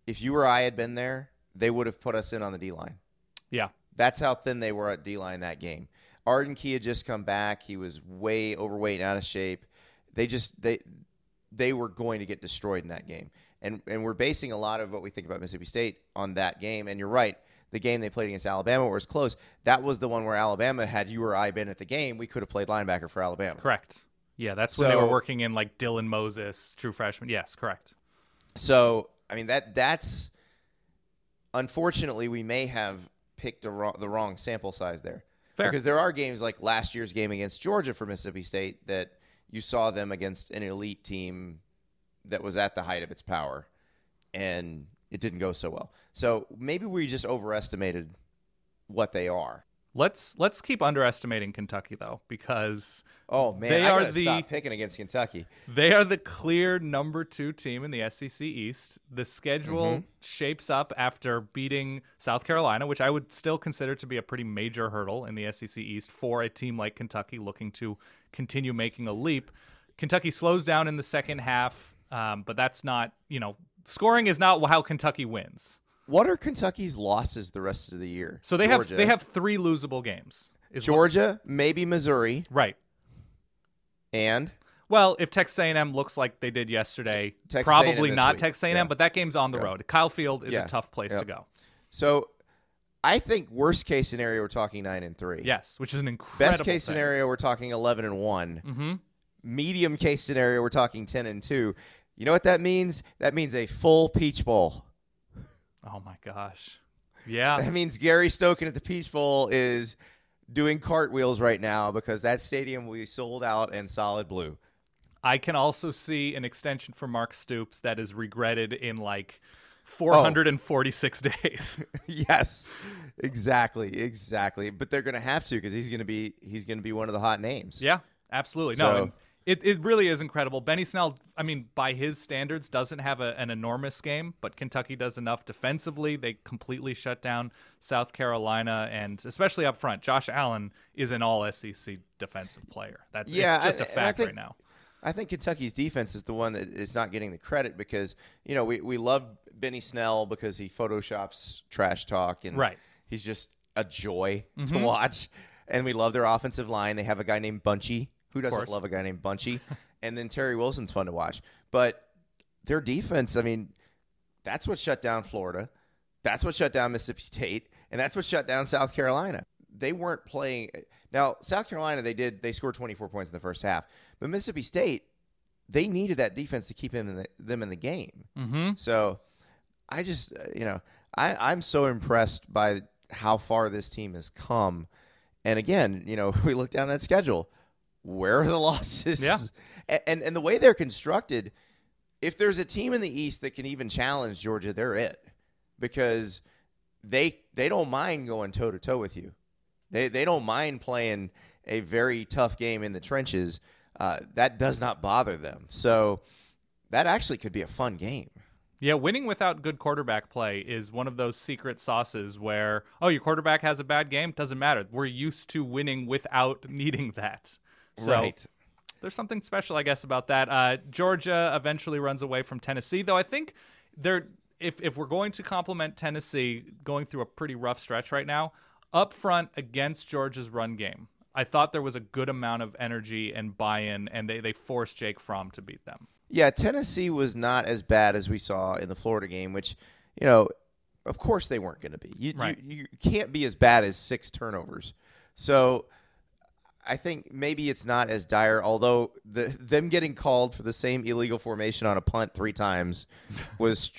if you or I had been there, they would have put us in on the D-line. Yeah. That's how thin they were at D-line that game. Arden Key had just come back. He was way overweight and out of shape. They were going to get destroyed in that game. And we're basing a lot of what we think about Mississippi State on that game. And you're right. The game they played against Alabama where it was close, that was the one where Alabama, had you or I been at the game, we could have played linebacker for Alabama. Correct. Yeah, that's when they were working in like Dylan Moses, true freshman. Yes, correct. So, I mean, that's unfortunately we may have picked the wrong sample size there. Fair. Because there are games like last year's game against Georgia for Mississippi State that you saw them against an elite team that was at the height of its power, and it didn't go so well. So maybe we just overestimated what they are. Let's keep underestimating Kentucky, though, because oh man, I gotta stop picking against Kentucky. They are the clear number 2 team in the SEC East. The schedule shapes up after beating South Carolina, which I would still consider to be a pretty major hurdle in the SEC East for a team like Kentucky looking to continue making a leap. Kentucky slows down in the second half, but that's not, scoring is not how Kentucky wins. What are Kentucky's losses the rest of the year? So they have 3 losable games. Georgia, maybe Missouri. Right. And? Well, if Texas A&M looks like they did yesterday, probably not Texas A&M, but that game's on the road. Kyle Field is a tough place to go. So I think worst case scenario, we're talking 9-3. Yes, which is an incredible Best case scenario, we're talking 11-1. Medium case scenario, we're talking 10-2. You know what that means? That means a full Peach Bowl. Oh, my gosh. Yeah. That means Gary Stokan at the Peach Bowl is doing cartwheels right now because that stadium will be sold out and solid blue. I can also see an extension for Mark Stoops that is regretted in 446 days. Yes, exactly. But they're going to have to because he's going to be one of the hot names. Yeah, absolutely. No, it really is incredible. Benny Snell, by his standards, doesn't have an enormous game, but Kentucky does enough defensively. They completely shut down South Carolina, and especially up front, Josh Allen is an all-SEC defensive player. It's just a fact right now. I think Kentucky's defense is the one that is not getting the credit because, we love Benny Snell because he photoshops trash talk, and he's just a joy to watch. And we love their offensive line. They have a guy named Bunchy. Who doesn't love a guy named Bunchy? And then Terry Wilson's fun to watch. But their defense, that's what shut down Florida. That's what shut down Mississippi State. And that's what shut down South Carolina. They weren't playing. Now, South Carolina, they scored 24 points in the first half. But Mississippi State, they needed that defense to keep them in the game. So I just, I'm so impressed by how far this team has come. And again, we look down that schedule. Where are the losses? Yeah. And the way they're constructed, if there's a team in the East that can even challenge Georgia, they're it. Because they don't mind going toe-to-toe with you. They don't mind playing a very tough game in the trenches. That does not bother them. So that actually could be a fun game. Yeah, winning without good quarterback play is one of those secret sauces where, your quarterback has a bad game? Doesn't matter. We're used to winning without needing that. So there's something special, I guess, about that. Georgia eventually runs away from Tennessee, though I think if we're going to compliment Tennessee going through a pretty rough stretch right now, up front against Georgia's run game, I thought there was a good amount of energy and buy-in, and they forced Jake Fromm to beat them. Yeah, Tennessee was not as bad as we saw in the Florida game, which, of course they weren't going to be. You can't be as bad as 6 turnovers. So I think maybe it's not as dire, although them getting called for the same illegal formation on a punt 3 times was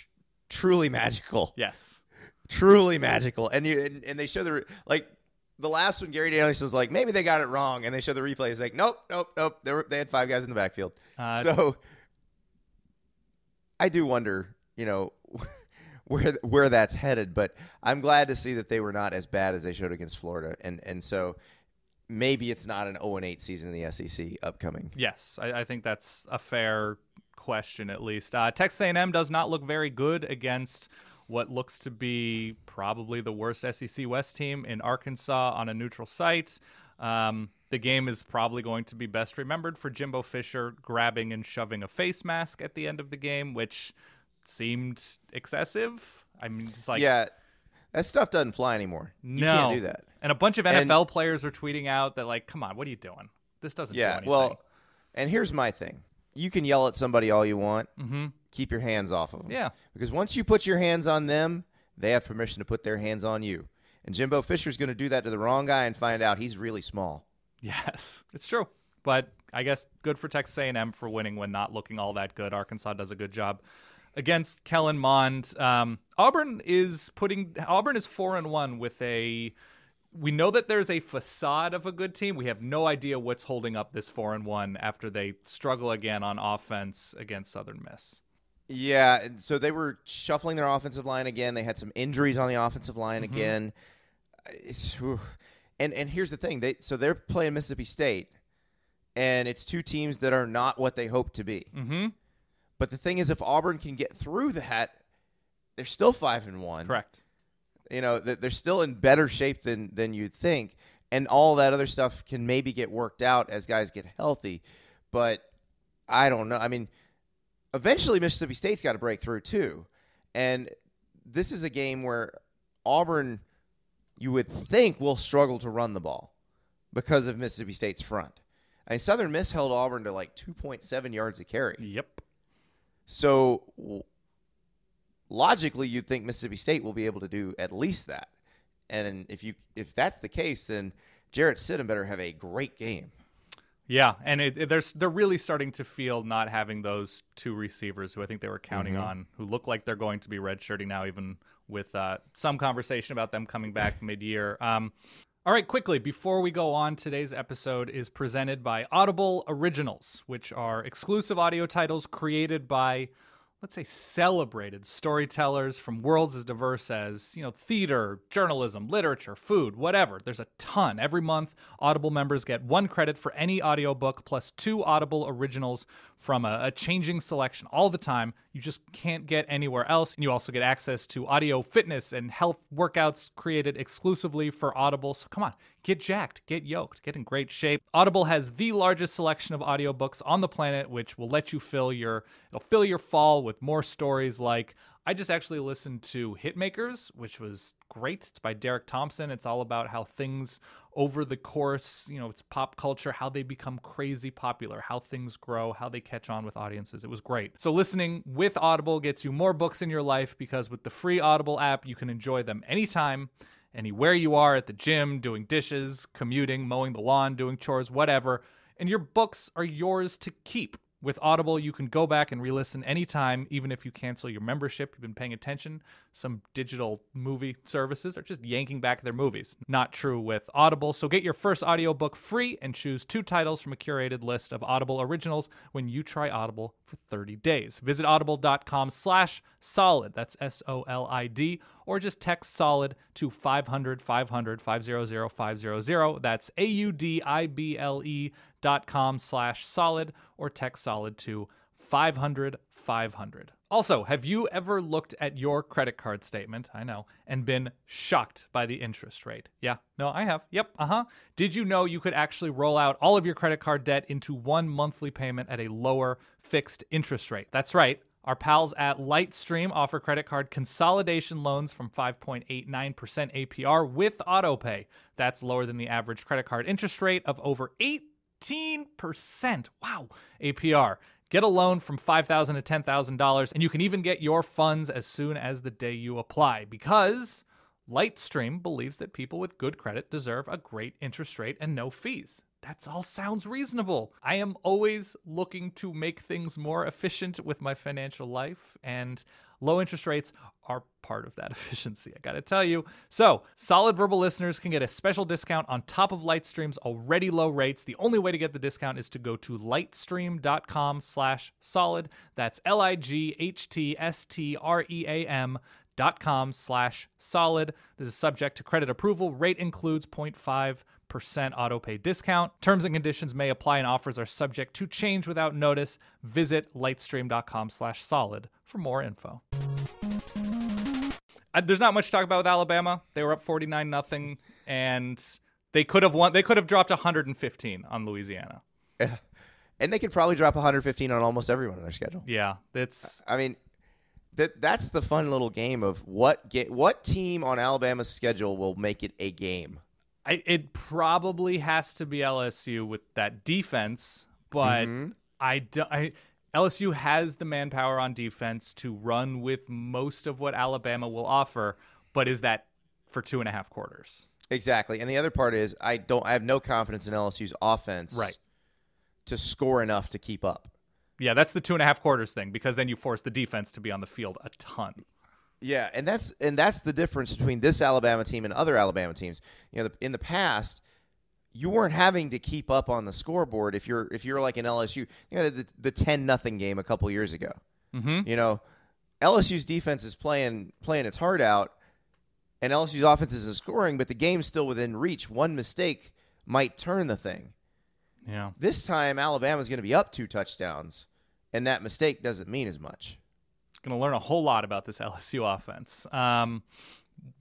truly magical. Yes. Truly magical. And they show the last one, Gary Danielson's like, maybe they got it wrong, and they show the replay. It's like, nope. They had 5 guys in the backfield. So I do wonder, where that's headed. But I'm glad to see that they were not as bad as they showed against Florida. And so maybe it's not an 0-8 season in the SEC upcoming. Yes, I think that's a fair question at least. Texas A&M does not look very good against what looks to be probably the worst SEC West team in Arkansas on a neutral site. The game is probably going to be best remembered for Jimbo Fisher grabbing and shoving a face mask at the end of the game, which seemed excessive. Yeah, that stuff doesn't fly anymore. You can't do that. And a bunch of NFL players are tweeting out that, come on, what are you doing? This doesn't do anything. Well, and here's my thing. You can yell at somebody all you want. Keep your hands off of them. Yeah. Because once you put your hands on them, they have permission to put their hands on you. And Jimbo Fisher's going to do that to the wrong guy and find out he's really small. Yes, it's true. But I guess good for Texas A&M for winning when not looking all that good. Arkansas does a good job against Kellen Mond. Auburn is 4-1 with a. We know that there's a facade of a good team. We have no idea what's holding up this 4-1 after they struggle again on offense against Southern Miss. Yeah, so they were shuffling their offensive line again. They had some injuries on the offensive line again. And here's the thing. They're playing Mississippi State, and it's two teams that are not what they hope to be. Mm-hmm. But the thing is, if Auburn can get through that, they're still 5-1. Correct. You know, they're still in better shape than you'd think, and all that other stuff can maybe get worked out as guys get healthy. But I don't know. I mean, eventually Mississippi State's got to break through too, and this is a game where Auburn, you would think, will struggle to run the ball because of Mississippi State's front. I mean, Southern Miss held Auburn to like 2.7 yards a carry. Yep. So logically, you'd think Mississippi State will be able to do at least that. And if that's the case, then Jarrett Stidham better have a great game. Yeah, and they're really starting to feel not having those two receivers who I think they were counting on, who look like they're going to be redshirting now, even with some conversation about them coming back mid-year. All right, quickly, before we go on, today's episode is presented by Audible Originals, which are exclusive audio titles created by, let's say, celebrated storytellers from worlds as diverse as, theater, journalism, literature, food, whatever. There's a ton. Every month, Audible members get 1 credit for any audiobook plus 2 Audible originals from a changing selection all the time. You just can't get anywhere else. And you also get access to audio fitness and health workouts created exclusively for Audible. So come on, get jacked, get yoked, get in great shape. Audible has the largest selection of audiobooks on the planet, which will let you fill your fall with more stories like, I just actually listened to Hitmakers, which was great. It's by Derek Thompson. It's all about how things over the course, it's pop culture, how they become crazy popular, how things grow, how they catch on with audiences. It was great. So listening with Audible gets you more books in your life, because with the free Audible app, you can enjoy them anytime, anywhere you are, at the gym, doing dishes, commuting, mowing the lawn, doing chores, whatever. And your books are yours to keep. With Audible, you can go back and re-listen anytime, even if you cancel your membership. You've been paying attention. Some digital movie services are just yanking back their movies. Not true with Audible. So get your first audiobook free and choose 2 titles from a curated list of Audible originals when you try Audible for 30 days. Visit audible.com/solid. That's SOLID. Or just text SOLID to 500-500-500-500. That's AUDIBLE.com/solid, or text SOLID to 500-500. Also, have you ever looked at your credit card statement, I know, and been shocked by the interest rate? Yeah, no, I have. Yep, Did you know you could actually roll out all of your credit card debt into one monthly payment at a lower fixed interest rate? That's right. Our pals at Lightstream offer credit card consolidation loans from 5.89% APR with autopay. That's lower than the average credit card interest rate of over 18%. Wow, APR. Get a loan from $5,000 to $10,000, and you can even get your funds as soon as the day you apply, because Lightstream believes that people with good credit deserve a great interest rate and no fees. That all sounds reasonable. I am always looking to make things more efficient with my financial life, and low interest rates are part of that efficiency, I gotta tell you. So, Solid Verbal listeners can get a special discount on top of Lightstream's already low rates. The only way to get the discount is to go to lightstream.com/solid. That's lightstream.com/solid. This is subject to credit approval. Rate includes 0.5% autopay discount. Terms and conditions may apply, and offers are subject to change without notice. Visit lightstream.com/solid for more info. There's not much to talk about with Alabama. They were up 49-0, and they could have won. They could have dropped 115 on Louisiana. Yeah. And they could probably drop 115 on almost everyone in their schedule. Yeah, that's. I mean, that's the fun little game of what team on Alabama's schedule will make it a game. It probably has to be LSU with that defense, but LSU has the manpower on defense to run with most of what Alabama will offer, but is that for 2.5 quarters? Exactly. And the other part is I have no confidence in LSU's offense to score enough to keep up. Yeah, that's the 2.5 quarters thing, because then you force the defense to be on the field a ton. Yeah, and that's the difference between this Alabama team and other Alabama teams. In the past, you weren't having to keep up on the scoreboard if you're like an LSU. The 10-0 game a couple years ago. LSU's defense is playing its heart out, and LSU's offense isn't scoring, but the game's still within reach. One mistake might turn the thing. Yeah. This time, Alabama's going to be up 2 touchdowns, and that mistake doesn't mean as much. Going to learn a whole lot about this LSU offense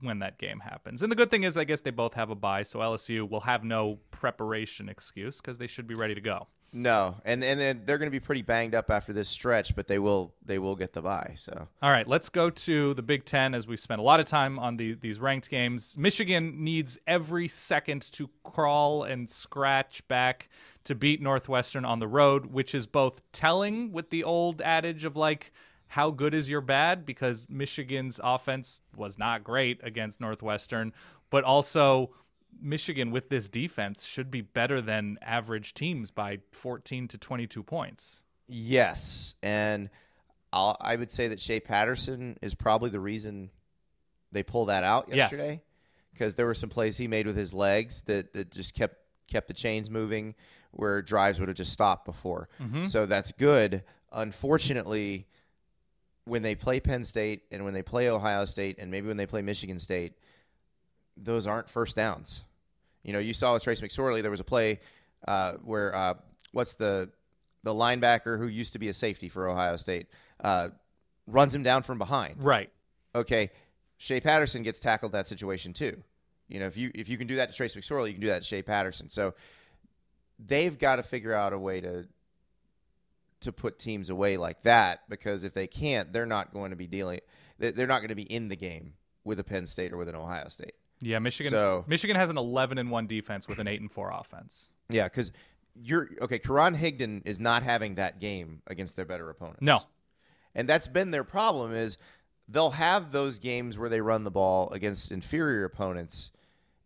when that game happens. And the good thing is, I guess they both have a bye, so LSU will have no preparation excuse because they should be ready to go. No, and then they're going to be pretty banged up after this stretch, but they will get the bye. So all right, let's go to the Big Ten as we've spent a lot of time on these ranked games. Michigan needs every second to crawl and scratch back to beat Northwestern on the road, which is both telling with the old adage of like, how good is your bad? Because Michigan's offense was not great against Northwestern, but also Michigan with this defense should be better than average teams by 14 to 22 points. Yes, and I would say that Shea Patterson is probably the reason they pulled that out yesterday, because there were some plays he made with his legs that just kept the chains moving where drives would have just stopped before. Mm-hmm. So that's good. Unfortunately, when they play Penn State and when they play Ohio State and maybe when they play Michigan State, those aren't first downs. You know, you saw with Trace McSorley, there was a play where what's the linebacker who used to be a safety for Ohio State runs him down from behind. Right. Okay. Shea Patterson gets tackled in that situation too. You know, if you can do that to Trace McSorley, you can do that to Shea Patterson. So they've got to figure out a way to put teams away like that, because if they can't, they're not going to be they're not going to be in the game with a Penn State or with an Ohio State. Yeah, Michigan has an 11-1 defense with an 8-4 offense. Yeah, because Karan Higdon is not having that game against their better opponents. No. And that's been their problem, is they'll have those games where they run the ball against inferior opponents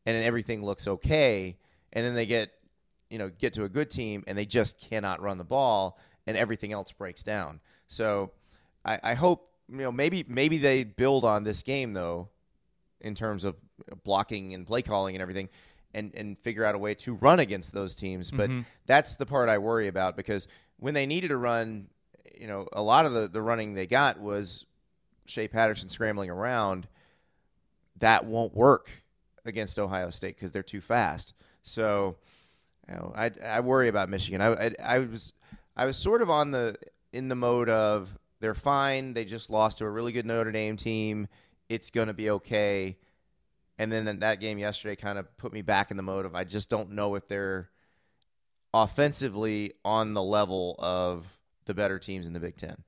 and then everything looks okay, and then they get to a good team and they just cannot run the ball and everything else breaks down. So I hope, maybe they build on this game though, in terms of blocking and play calling and everything, and figure out a way to run against those teams. But that's the part I worry about, because when they needed to run, a lot of the running they got was Shea Patterson scrambling around. That won't work against Ohio State because they're too fast. So I worry about Michigan. I was sort of in the mode of they're fine. They just lost to a really good Notre Dame team. It's going to be okay. And then that game yesterday kind of put me back in the mode of I just don't know if they're offensively on the level of the better teams in the Big Ten.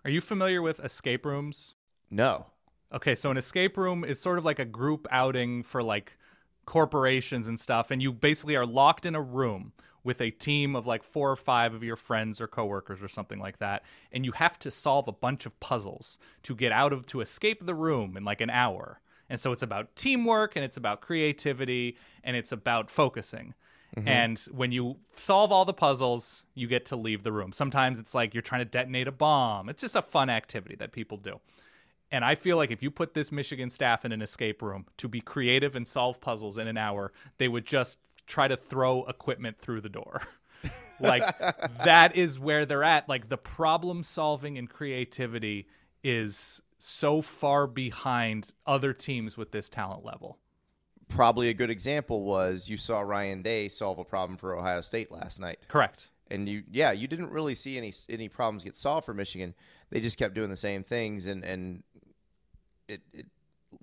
Are you familiar with escape rooms? No. Okay, so an escape room is sort of like a group outing for like corporations and stuff, and you basically are locked in a room with a team of like 4 or 5 of your friends or coworkers or something like that, and you have to solve a bunch of puzzles to escape the room in like an hour. And so it's about teamwork, and it's about creativity, and it's about focusing. Mm-hmm. And when you solve all the puzzles, you get to leave the room. Sometimes it's like you're trying to detonate a bomb. It's just a fun activity that people do. And I feel like if you put this Michigan staff in an escape room to be creative and solve puzzles in an hour, they would just try to throw equipment through the door. Like, that is where they're at. Like, the problem solving and creativity is so far behind other teams with this talent level. Probably a good example was you saw Ryan Day solve a problem for Ohio State last night. Correct. And you didn't really see any problems get solved for Michigan. They just kept doing the same things, and it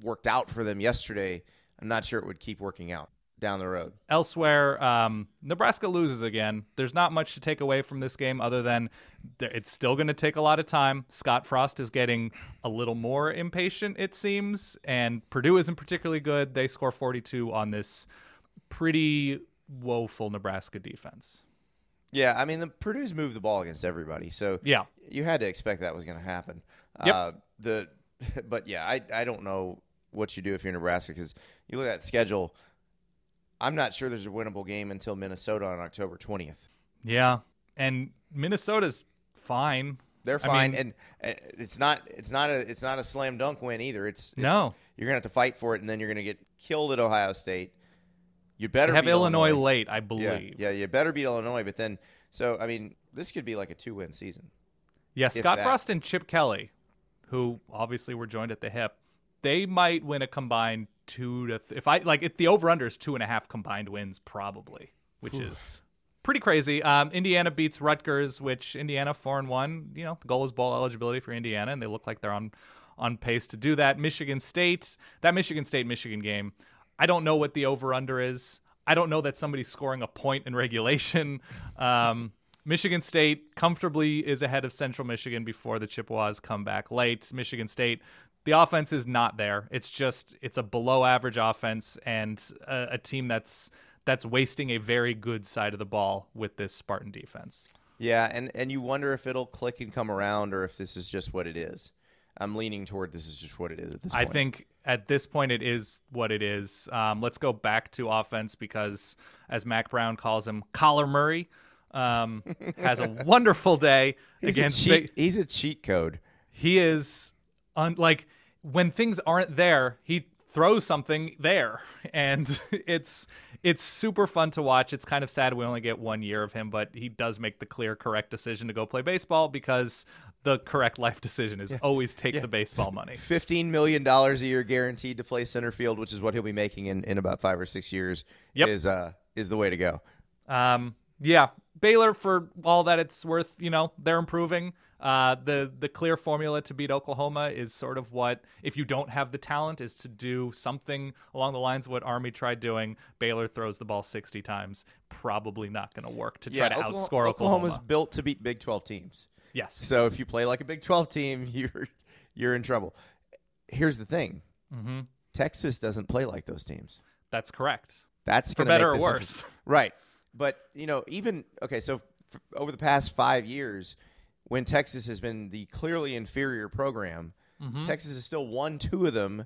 worked out for them yesterday. I'm not sure it would keep working out down the road. Elsewhere, Nebraska loses again. There's not much to take away from this game other than it's still going to take a lot of time. Scott Frost is getting a little more impatient, it seems, and Purdue isn't particularly good. They score 42 on this pretty woeful Nebraska defense. Yeah, I mean, the Purdue's moved the ball against everybody, so yeah, you had to expect that was going to happen. Yep. But yeah, I don't know what you do if you're Nebraska, because you look at the schedule. I'm not sure there's a winnable game until Minnesota on October 20th. Yeah, and Minnesota's fine. They're fine, and it's not a slam dunk win either. No, you're gonna have to fight for it, and then you're gonna get killed at Ohio State. You better have beat Illinois late, I believe. Yeah, you better beat Illinois. But then, so I mean, this could be like a 2-win season. Yeah, Scott Frost and Chip Kelly, who obviously were joined at the hip, they might win a combined if the over-under is 2.5 combined wins, probably, which is pretty crazy. Indiana beats Rutgers, which Indiana 4-1. The goal is bowl eligibility for Indiana, and they look like they're on pace to do that. Michigan State Michigan game, I don't know what the over-under is. I don't know that somebody's scoring a point in regulation. Michigan State comfortably is ahead of Central Michigan before the Chippewas come back late. Michigan State, the offense is not there. It's a below-average offense and a team that's wasting a very good side of the ball with this Spartan defense. Yeah, and you wonder if it'll click and come around or if this is just what it is. I'm leaning toward this is just what it is at this point. I think at this point it is what it is. Let's go back to offense because, as Mac Brown calls him, Kyler Murray has a wonderful day against. He's a cheat code. He is when things aren't there, he throws something there, and it's super fun to watch. It's kind of sad we only get 1 year of him, but he does make the clear, correct decision to go play baseball because the correct life decision is always take the baseball money. $15 million a year guaranteed to play center field, which is what he'll be making in about 5 or 6 years. Is the way to go. Yeah, Baylor, for all that it's worth, they're improving. The clear formula to beat Oklahoma is sort of what, if you don't have the talent, is to do something along the lines of what Army tried doing. Baylor throws the ball 60 times. Probably not going to work to try to outscore Oklahoma. Oklahoma's built to beat Big 12 teams. Yes. So if you play like a Big 12 team, you're in trouble. Here's the thing. Mm-hmm. Texas doesn't play like those teams. That's correct. That's for going to better make or this worse. Right. But, so over the past 5 years, when Texas has been the clearly inferior program, Texas has still won 2 of them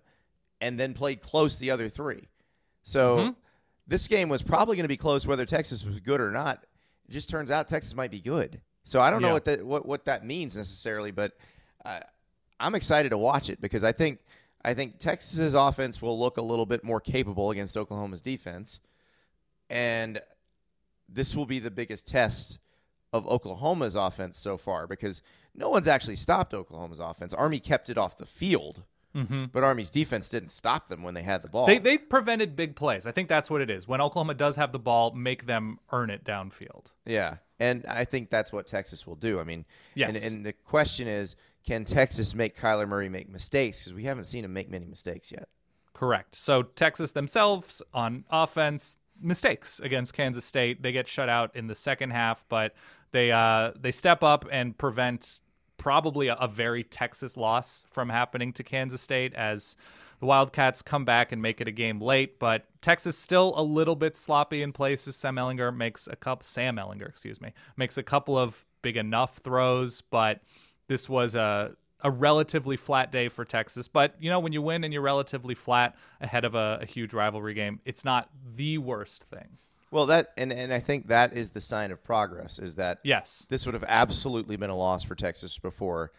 and then played close the other 3. So this game was probably going to be close whether Texas was good or not. It just turns out Texas might be good. So I don't know what that means necessarily, but I'm excited to watch it because I think Texas's offense will look a little bit more capable against Oklahoma's defense, and this will be the biggest test of Oklahoma's offense so far because no one's actually stopped Oklahoma's offense. Army kept it off the field, but Army's defense didn't stop them when they had the ball. They prevented big plays. I think that's what it is. When Oklahoma does have the ball, make them earn it downfield. Yeah, and I think that's what Texas will do. I mean, yes. And the question is, can Texas make Kyler Murray make mistakes? Because we haven't seen him make many mistakes yet. Correct. So Texas themselves on offense, mistakes against Kansas State. They get shut out in the second half, but they step up and prevent probably a very Texas loss from happening to Kansas State as the Wildcats come back and make it a game late. But Texas still a little bit sloppy in places. Sam Ehlinger makes a couple of big enough throws, but this was a relatively flat day for Texas. But, when you win and you're relatively flat ahead of a huge rivalry game, it's not the worst thing. Well, and I think that is the sign of progress, is that this would have absolutely been a loss for Texas before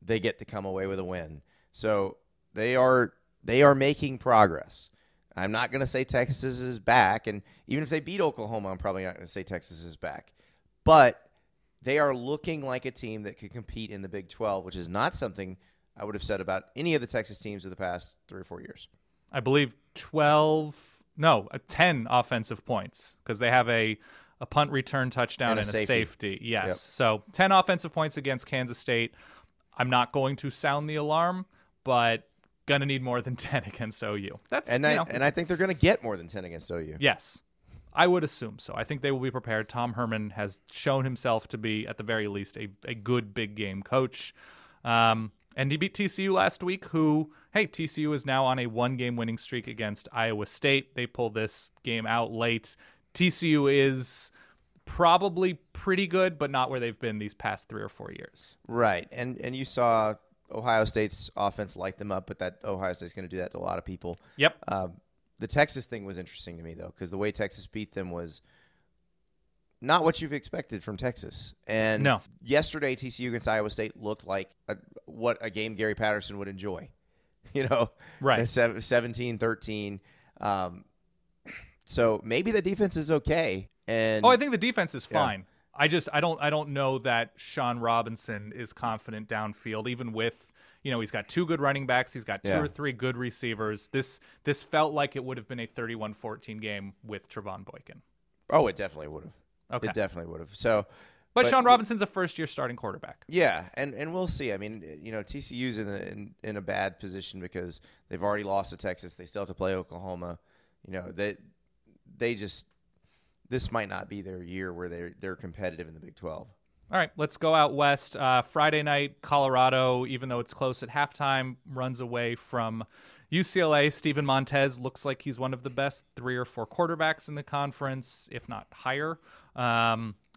they get to come away with a win. So they are making progress. I'm not going to say Texas is back, and even if they beat Oklahoma, I'm probably not going to say Texas is back. But they are looking like a team that could compete in the Big 12, which is not something I would have said about any of the Texas teams of the past 3 or 4 years. I believe 10 offensive points because they have a punt return touchdown and a safety. Yes. Yep. So 10 offensive points against Kansas State. I'm not going to sound the alarm, but going to need more than 10 against OU. I think they're going to get more than 10 against OU. Yes. I would assume so. I think they will be prepared. Tom Herman has shown himself to be, at the very least, a good big game coach. And he beat TCU last week, TCU is now on a 1-game winning streak against Iowa State. They pulled this game out late. TCU is probably pretty good, but not where they've been these past 3 or 4 years. Right. And you saw Ohio State's offense light them up, but that Ohio State's going to do that to a lot of people. Yep. The Texas thing was interesting to me, though, because the way Texas beat them was not what you've expected from Texas. And yesterday, TCU against Iowa State looked like what a game Gary Patterson would enjoy. Right. 17-13. So maybe the defense is okay. And I think the defense is fine. I don't know that Sean Robinson is confident downfield, even with He's got 2 good running backs. He's got 2 Yeah. or 3 good receivers. This felt like it would have been a 31-14 game with Trevon Boykin. Oh, it definitely would have. Okay. It definitely would have. So, But Sean Robinson's a first-year starting quarterback. Yeah, and we'll see. I mean, TCU's in a bad position because they've already lost to Texas. They still have to play Oklahoma. They just this might not be their year where they're competitive in the Big 12. All right, let's go out west. Friday night, Colorado, even though it's close at halftime, runs away from UCLA. Steven Montez looks like he's one of the best 3 or 4 quarterbacks in the conference, if not higher.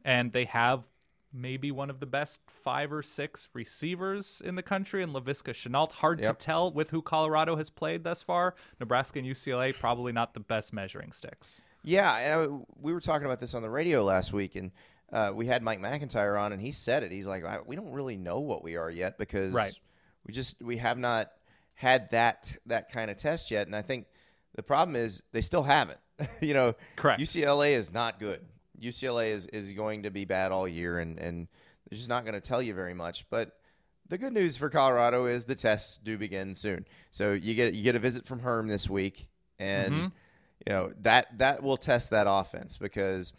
And they have maybe one of the best 5 or 6 receivers in the country in Laviska Shenault. Hard to tell with who Colorado has played thus far. Nebraska and UCLA, probably not the best measuring sticks. Yeah, and we were talking about this on the radio last week, and we had Mike McIntyre on, and he said it. He's like, we don't really know what we are yet because we have not had that kind of test yet. And I think the problem is they still haven't. Correct. UCLA is not good. UCLA is going to be bad all year, and they're just not going to tell you very much. But the good news for Colorado is the tests do begin soon. So you get a visit from Herm this week, and that will test that offense because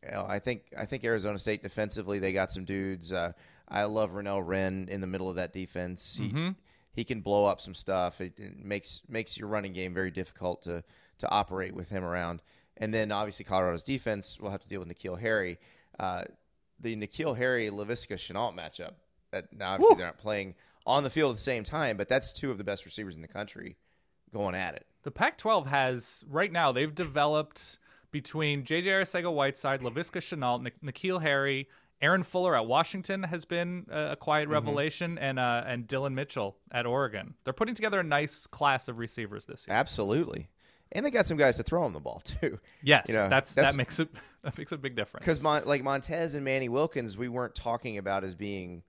I think Arizona State defensively they got some dudes. I love Rennell Wren in the middle of that defense. He can blow up some stuff. It makes your running game very difficult to operate with him around. And then obviously Colorado's defense will have to deal with N'Keal Harry. The N'Keal Harry-Laviska Shenault matchup. Now obviously they're not playing on the field at the same time, but that's 2 of the best receivers in the country going at it. The Pac-12 has right now they've developed between J.J. Arcega-Whiteside, Laviska Shenault, N'Keal Harry, Aaron Fuller at Washington has been a quiet revelation, and Dylan Mitchell at Oregon. They're putting together a nice class of receivers this year. Absolutely. And they got some guys to throw them the ball too. Yes, that makes a big difference. Because Montez and Manny Wilkins, we weren't talking about as being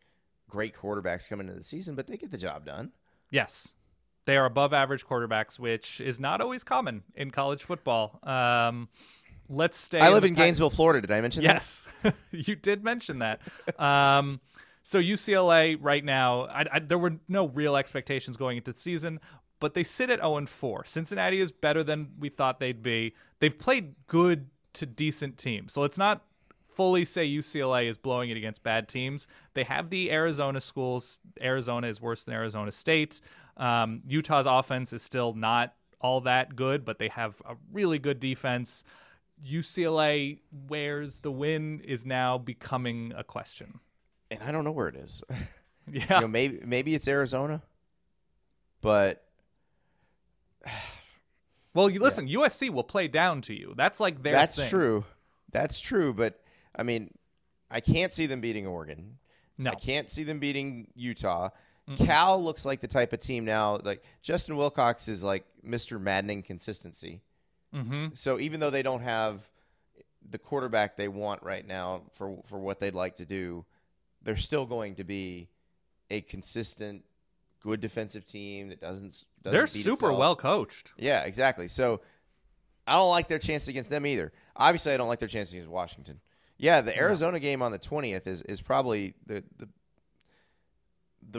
great quarterbacks coming into the season, but they get the job done. Yes, they are above average quarterbacks, which is not always common in college football. Let's stay. I live in Gainesville, Florida. Did I mention that? Yes, you did mention that. So UCLA right now, there were no real expectations going into the season, but they sit at 0-4. Cincinnati is better than we thought they'd be. They've played good to decent teams. So let's not fully say UCLA is blowing it against bad teams. They have the Arizona schools. Arizona is worse than Arizona State. Utah's offense is still not all that good, but they have a really good defense. UCLA, where's the win, is now becoming a question. And I don't know where it is. Yeah. Maybe it's Arizona, but... Well, listen, USC will play down to you. That's like their thing. That's true, but I mean, I can't see them beating Oregon. No. I can't see them beating Utah. Cal looks like the type of team now, like Justin Wilcox is like Mr. Maddening consistency. So even though they don't have the quarterback they want right now for what they'd like to do, they're still going to be a consistent, good defensive team that doesn't They're beat super itself. well coached. Yeah, exactly. So I don't like their chances against them either. Obviously, I don't like their chances against Washington. Yeah, the Arizona game on the 20th is probably the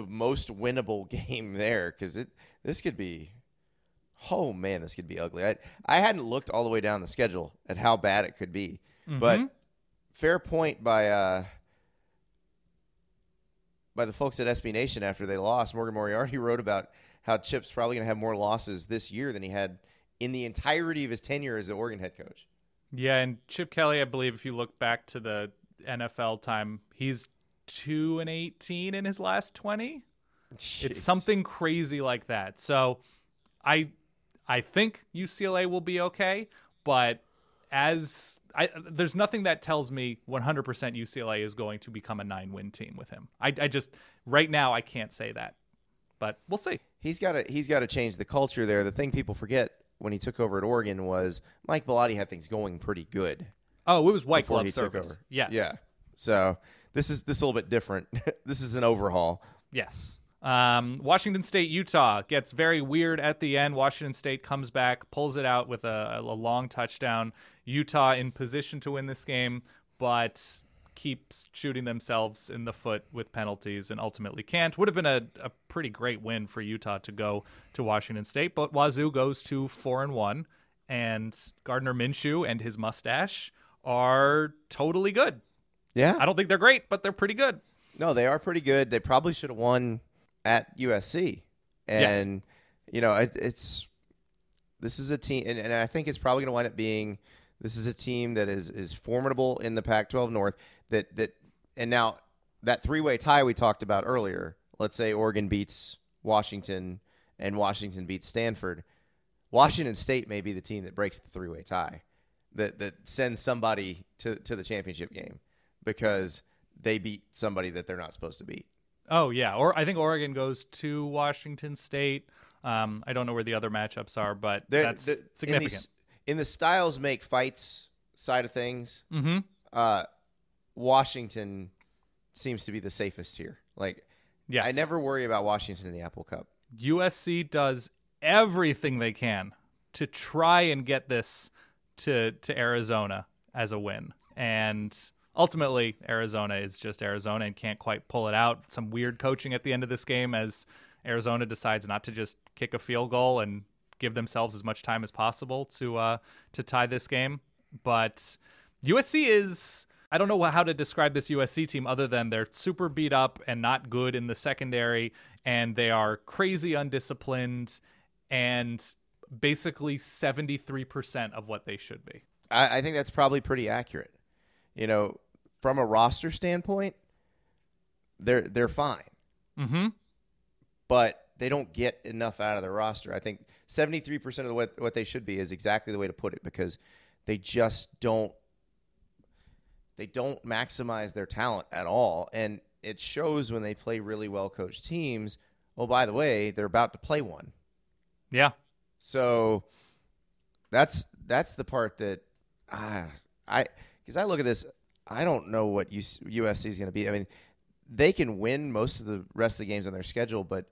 most winnable game there because this could be, oh man, this could be ugly. I hadn't looked all the way down the schedule at how bad it could be, but fair point by the folks at SB Nation after they lost. Morgan Moriarty wrote about how Chip's probably going to have more losses this year than he had in the entirety of his tenure as the Oregon head coach. Yeah, and Chip Kelly, I believe, if you look back to the NFL time, he's 2-18 in his last 20. Jeez. It's something crazy like that. So I think UCLA will be okay, but there's nothing that tells me 100% UCLA is going to become a 9-win team with him. I just right now I can't say that, but we'll see. He's got to change the culture there. The thing people forget when he took over at Oregon was Mike Bellotti had things going pretty good. Oh, it was white before glove he service. took over. Yes. Yeah. So this is a little bit different. This is an overhaul. Yes. Washington State, Utah gets very weird at the end. Washington State comes back, pulls it out with a long touchdown. Utah in position to win this game, but keep shooting themselves in the foot with penalties and ultimately can't. Would have been a pretty great win for Utah to go to Washington State, but Wazoo goes to 4-1, and Gardner Minshew and his mustache are totally good. Yeah. I don't think they're great, but they're pretty good. No, they are pretty good. They probably should have won at USC. And, this is a team, and I think it's probably going to wind up being, this is a team that is formidable in the Pac-12 North. And now that three-way tie we talked about earlier, let's say Oregon beats Washington and Washington beats Stanford. Washington State may be the team that breaks the three-way tie, that sends somebody to the championship game because they beat somebody that they're not supposed to beat. Oh, yeah. Or I think Oregon goes to Washington State. I don't know where the other matchups are, but that's significant. In the styles make fights side of things, Washington seems to be the safest here. Yes. I never worry about Washington in the Apple Cup. USC does everything they can to try and get this to Arizona as a win. And ultimately, Arizona is just Arizona and can't quite pull it out. Some weird coaching at the end of this game as Arizona decides not to just kick a field goal and give themselves as much time as possible to tie this game. But USC is, I don't know how to describe this USC team other than they're super beat up and not good in the secondary, and they are crazy undisciplined and basically 73% of what they should be. I think that's probably pretty accurate. From a roster standpoint, they're fine. Mm-hmm. But they don't get enough out of their roster. I think 73% of what they should be is exactly the way to put it, because they just don't maximize their talent at all. And it shows when they play really well-coached teams. Oh, by the way, they're about to play one. Yeah. So that's the part that because I look at this, I don't know what USC is going to be. I mean, they can win most of the rest of the games on their schedule, but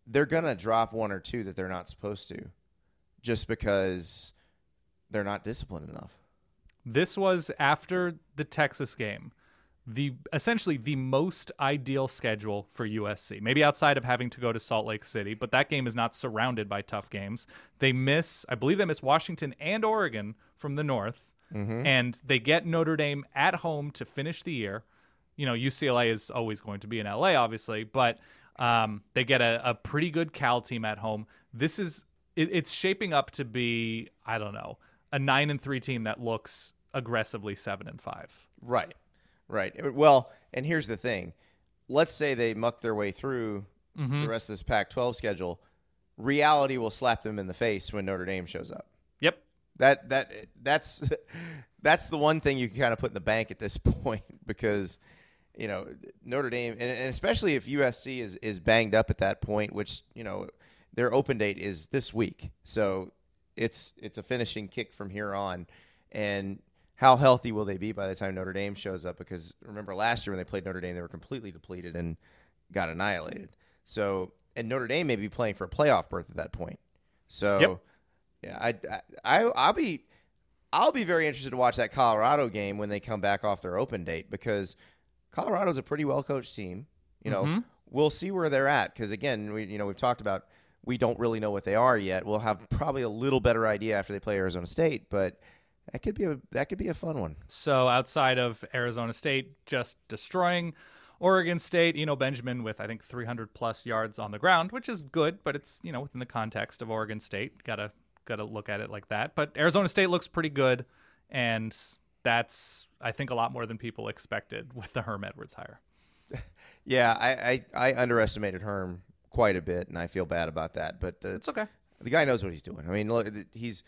they're going to drop one or two that they're not supposed to just because they're not disciplined enough. This was after the Texas game, essentially the most ideal schedule for USC, maybe outside of having to go to Salt Lake City, but that game is not surrounded by tough games. I believe they miss Washington and Oregon from the North, and they get Notre Dame at home to finish the year. UCLA is always going to be in LA, obviously, but they get a pretty good Cal team at home. It's shaping up to be, I don't know, a 9-3 team that looks aggressively 7-5. Right. Well, and here's the thing. Let's say they muck their way through the rest of this Pac-12 schedule. Reality will slap them in the face when Notre Dame shows up. Yep. That's the one thing you can kind of put in the bank at this point, because Notre Dame, and especially if USC is banged up at that point, which their open date is this week, so it's a finishing kick from here on. And how healthy will they be by the time Notre Dame shows up? Because remember last year when they played Notre Dame, they were completely depleted and got annihilated. So, and Notre Dame may be playing for a playoff berth at that point. So, yeah, I'll be very interested to watch that Colorado game when they come back off their open date, because Colorado's a pretty well coached team. We'll see where they're at, because again, we've talked about, we don't really know what they are yet. We'll have probably a little better idea after they play Arizona State, but that could be a fun one. So outside of Arizona State just destroying Oregon State, Benjamin with I think 300 plus yards on the ground, which is good, but it's within the context of Oregon State. Gotta look at it like that. But Arizona State looks pretty good, and that's I think a lot more than people expected with the Herm Edwards hire. Yeah, I underestimated Herm quite a bit, and I feel bad about that. But it's okay. The guy knows what he's doing. I mean, look, he's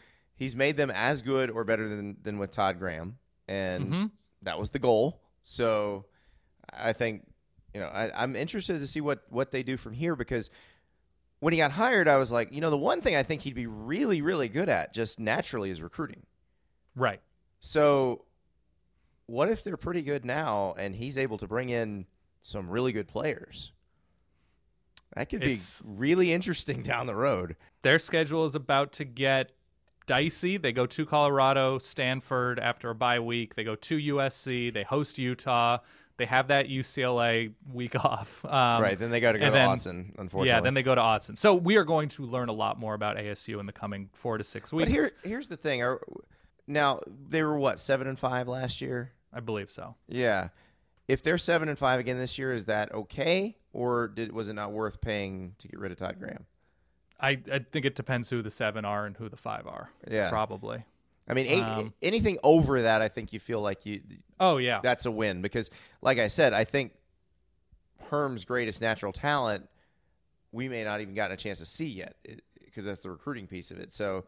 made them as good or better than with Todd Graham, and that was the goal. So I think I'm interested to see what they do from here, because when he got hired, I was like, the one thing I think he'd be really, really good at just naturally is recruiting. Right. So what if they're pretty good now and he's able to bring in some really good players? That could be really interesting down the road. Their schedule is about to get dicey. They go to Colorado, Stanford after a bye week. They go to USC. They host Utah. They have that UCLA week off. Right, then they got to go to Autzen, unfortunately. Yeah, then they go to Autzen. So we are going to learn a lot more about ASU in the coming 4 to 6 weeks. But here's the thing. Now, they were, 7-5 last year? I believe so. Yeah. If they're 7-5 again this year, is that okay? Or was it not worth paying to get rid of Todd Graham? I think it depends who the 7 are and who the 5 are. Yeah. Probably. I mean, anything over that, I think you feel like oh, yeah. That's a win. Because, like I said, I think Herm's greatest natural talent, we may not even gotten a chance to see yet because that's the recruiting piece of it. So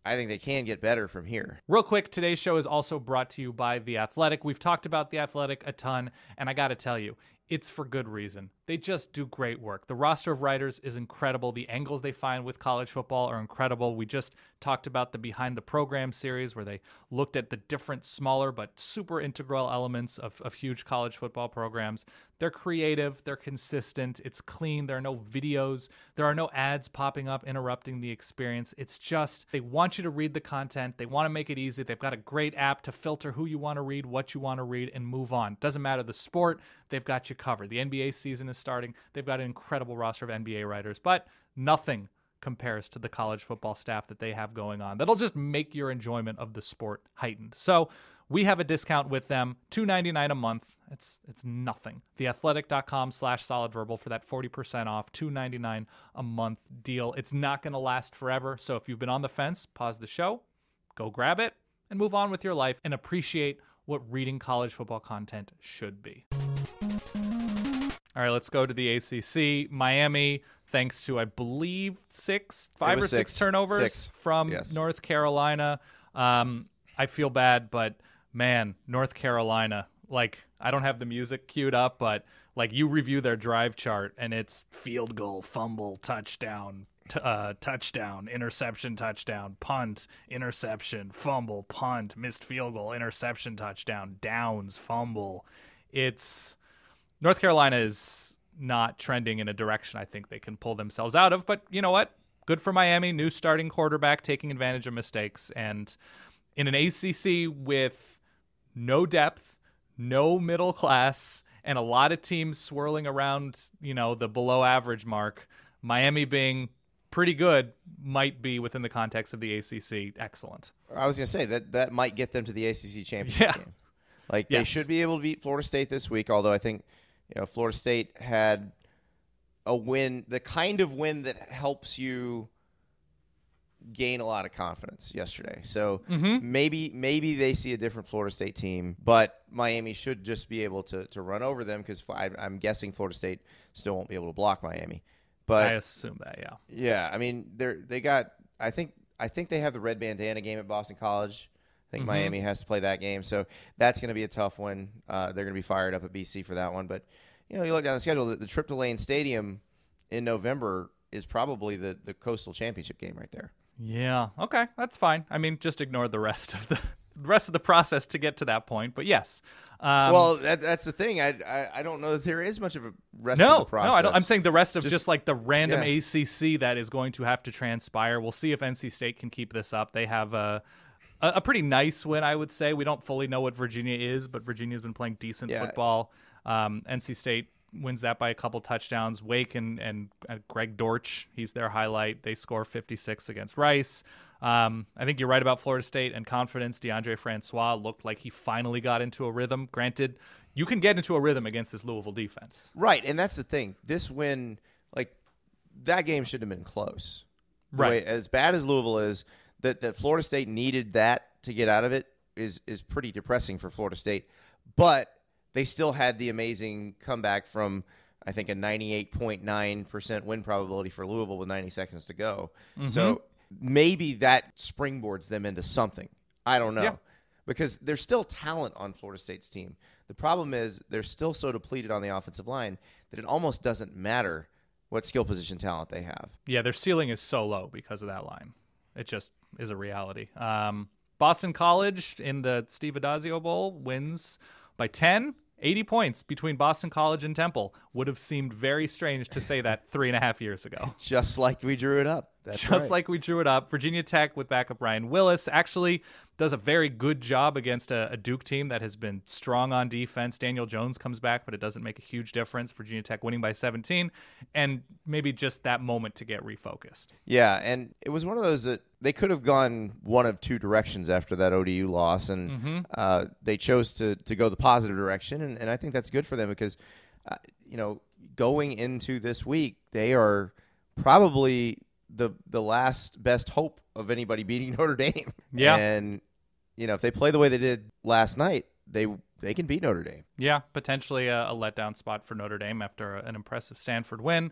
I think they can get better from here. Real quick, today's show is also brought to you by The Athletic. We've talked about The Athletic a ton, and I got to tell you, it's for good reason. They just do great work. The roster of writers is incredible. The angles they find with college football are incredible. We just talked about the Behind the Program series where they looked at the different smaller but super integral elements of huge college football programs. They're creative. They're consistent. It's clean. There are no videos. There are no ads popping up interrupting the experience. It's just they want you to read the content. They want to make it easy. They've got a great app to filter who you want to read, what you want to read, and move on. Doesn't matter the sport. They've got you covered. The NBA season is starting. They've got an incredible roster of NBA writers, but nothing compares to the college football staff that they have going on. That'll just make your enjoyment of the sport heightened. So we have a discount with them, $2.99 a month. It's nothing. Theathletic.com/solidverbal for that 40% off, $2.99 a month deal. It's not going to last forever. So if you've been on the fence, pause the show, go grab it, and move on with your life and appreciate what reading college football content should be. All right, let's go to the ACC. Miami, thanks to, I believe, five or six turnovers from North Carolina. I feel bad, but man, North Carolina, I don't have the music queued up, but you review their drive chart and it's field goal, fumble, touchdown, touchdown, interception, touchdown, punt, interception, fumble, punt, missed field goal, interception, touchdown, downs, fumble. North Carolina is not trending in a direction I think they can pull themselves out of, but you know what? Good for Miami, new starting quarterback taking advantage of mistakes, and in an ACC with no depth, no middle class, and a lot of teams swirling around, the below average mark, Miami being pretty good might be, within the context of the ACC, excellent. I was going to say that might get them to the ACC championship game. They should be able to beat Florida State this week, although I think Florida State had a win, the kind of win that helps you gain a lot of confidence yesterday. So maybe they see a different Florida State team, but Miami should just be able to run over them because I'm guessing Florida State still won't be able to block Miami. But I assume that, yeah. Yeah, I mean they got I think they have the red bandana game at Boston College. I think Miami has to play that game, so that's going to be a tough one. They're going to be fired up at BC for that one. But you look down the schedule, the trip to Lane Stadium in November is probably the Coastal Championship game right there. Yeah, okay, that's fine. I mean, just ignore the rest of the process to get to that point. But yes, well, that's the thing. I don't know that there is much of a rest of the process. No, I don't. I'm saying the rest of just the random ACC that is going to have to transpire. We'll see if NC State can keep this up. They have a pretty nice win, I would say. We don't fully know what Virginia is, but Virginia's been playing decent football. NC State wins that by a couple touchdowns. Wake and Greg Dortch, he's their highlight. They score 56 against Rice. I think you're right about Florida State and confidence. DeAndre Francois looked like he finally got into a rhythm. Granted, you can get into a rhythm against this Louisville defense. Right, and that's the thing. This win, that game should have been close. Right. As bad as Louisville is, that Florida State needed that to get out of it is pretty depressing for Florida State. But they still had the amazing comeback from, I think, a 98.9% win probability for Louisville with 90 seconds to go. So maybe that springboards them into something. I don't know. Because there's still talent on Florida State's team. The problem is they're still so depleted on the offensive line that it almost doesn't matter what skill position talent they have. Yeah, their ceiling is so low because of that line. It just is a reality. Boston College in the Steve Addazio Bowl wins by 10 80 points between Boston College and Temple would have seemed very strange to say that 3.5 years ago. Just like we drew it up. That's Just right. like we drew it up. Virginia Tech with backup Ryan Willis actually does a very good job against a Duke team that has been strong on defense. Daniel Jones comes back, but it doesn't make a huge difference. Virginia Tech winning by 17, and maybe just that moment to get refocused. Yeah, and it was one of those that they could have gone one of two directions after that ODU loss, and they chose to go the positive direction, and I think that's good for them because, going into this week, they are probably the last best hope of anybody beating Notre Dame. Yeah. And, if they play the way they did last night, they can beat Notre Dame. Yeah, potentially a letdown spot for Notre Dame after an impressive Stanford win.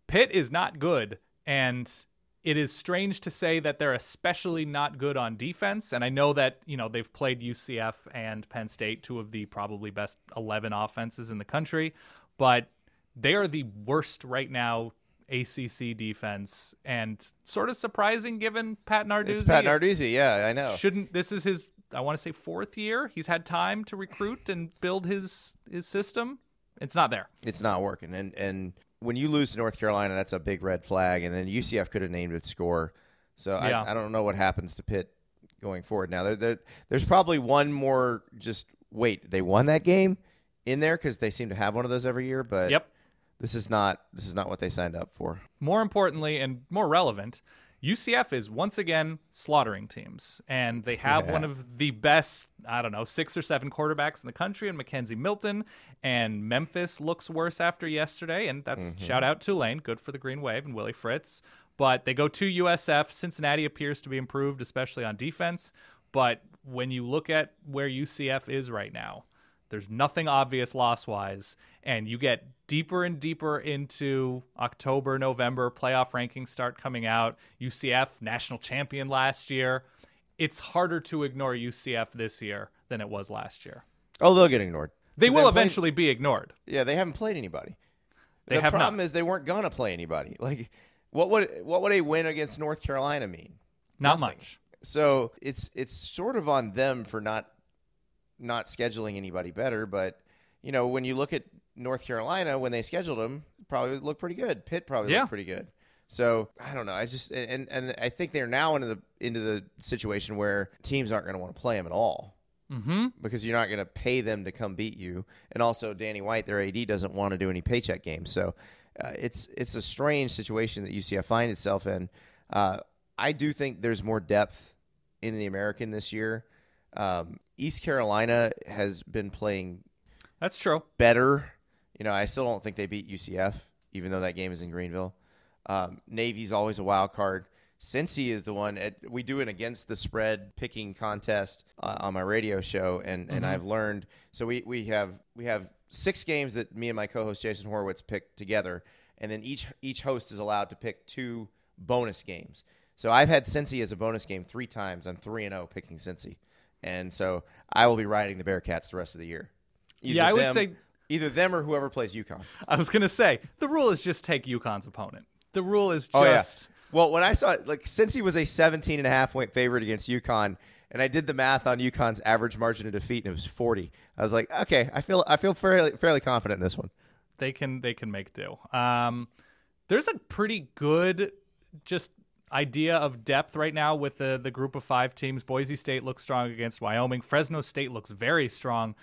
Pitt is not good, and it is strange to say that they're especially not good on defense. And I know that, they've played UCF and Penn State, two of the probably best 11 offenses in the country, but they are the worst right now ACC defense, and sort of surprising given Pat Narduzzi. It's Pat Narduzzi, yeah, I know. This is his, I want to say, 4th year. He's had time to recruit and build his system. It's not there. It's not working. And when you lose to North Carolina, that's a big red flag. And then UCF could have named its score. So yeah. I don't know what happens to Pitt going forward. Now, there's probably one more wait, they won that game in there because they seem to have one of those every year. But yep. This is not what they signed up for. More importantly and more relevant, UCF is once again slaughtering teams, and they have one of the best, 6 or 7 quarterbacks in the country in Mackenzie Milton, and Memphis looks worse after yesterday, and that's shout out Tulane, good for the Green Wave and Willie Fritz. But they go to USF. Cincinnati appears to be improved, especially on defense. But when you look at where UCF is right now, there's nothing obvious loss-wise, and you get deeper and deeper into October, November, playoff rankings start coming out. UCF, national champion last year. It's harder to ignore UCF this year than it was last year. Oh, they'll get ignored. They will eventually be ignored. Yeah, they haven't played anybody. The have problem not. is they weren't going to play anybody. Like, what would a win against North Carolina mean? Not Nothing. much. So it's sort of on them for not scheduling anybody better, but when you look at North Carolina, when they scheduled them, probably looked pretty good. Pitt probably looked pretty good. So I don't know. I just and I think they're now into the situation where teams aren't going to want to play them at all because you're not going to pay them to come beat you, and also Danny White, their AD, doesn't want to do any paycheck games. So it's a strange situation that UCF finds itself in. I do think there's more depth in the American this year. East Carolina has been playing That's true. better. I still don't think they beat UCF, even though that game is in Greenville. Navy's always a wild card. Cincy is the one. We do an against the spread picking contest on my radio show, and I've learned. So we have 6 games that me and my co-host Jason Horowitz pick together, and then each host is allowed to pick 2 bonus games. So I've had Cincy as a bonus game 3 times. I'm 3-0 picking Cincy. And so I will be riding the Bearcats the rest of the year. I would say either them or whoever plays UConn. I was going to say, the rule is just take UConn's opponent. The rule is just... Oh, yeah. Well, when I saw it, Cincy was a 17.5-point favorite against UConn, and I did the math on UConn's average margin of defeat, and it was 40. I was like, okay, I feel fairly confident in this one. They can make do. There's a pretty good just idea of depth right now with the group of 5 teams. Boise State looks strong against Wyoming. Fresno State looks very strong,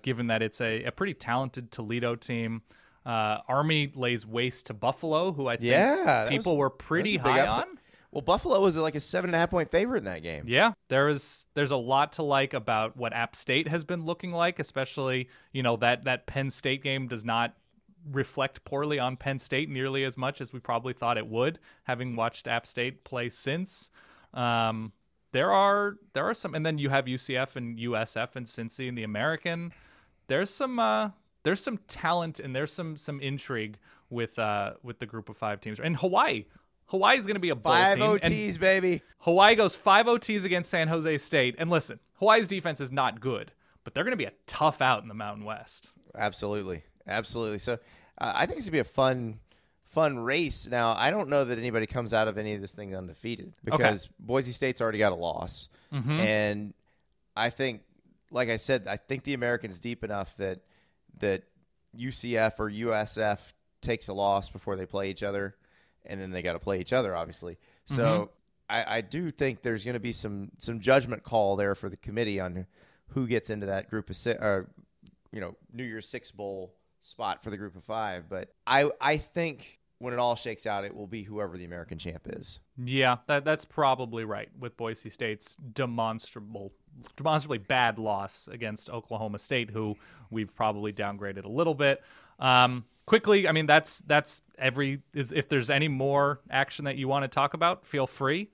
given that it's a pretty talented Toledo team. Army lays waste to Buffalo, who I think people were pretty high on. Well, Buffalo was like a 7.5-point favorite in that game. Yeah, there's a lot to like about what App State has been looking like, especially that Penn State game does not reflect poorly on Penn State nearly as much as we probably thought it would, having watched App State play since. There are some, and then you have UCF and USF and Cincy in the American. There's some talent and there's some intrigue with the group of 5 teams. And Hawaii is going to be a bowl 5 team. OTs, baby. Hawaii goes 5 OTs against San Jose State. And listen, Hawaii's defense is not good, but they're going to be a tough out in the Mountain West. Absolutely. So I think it's going to be a fun race. Now, I don't know that anybody comes out of any of this thing undefeated because Boise State's already got a loss. And I think like I said, I think the American's deep enough that UCF or USF takes a loss before they play each other, and then they got to play each other, obviously. So I do think there's going to be some judgment call there for the committee on who gets into that group of six, New Year's Six Bowl spot for the group of five. But I think when it all shakes out, it will be whoever the American champ is. Yeah, that's probably right, with Boise State's demonstrably bad loss against Oklahoma State, who we've probably downgraded a little bit. Quickly, I mean, that's if there's any more action that you want to talk about, feel free.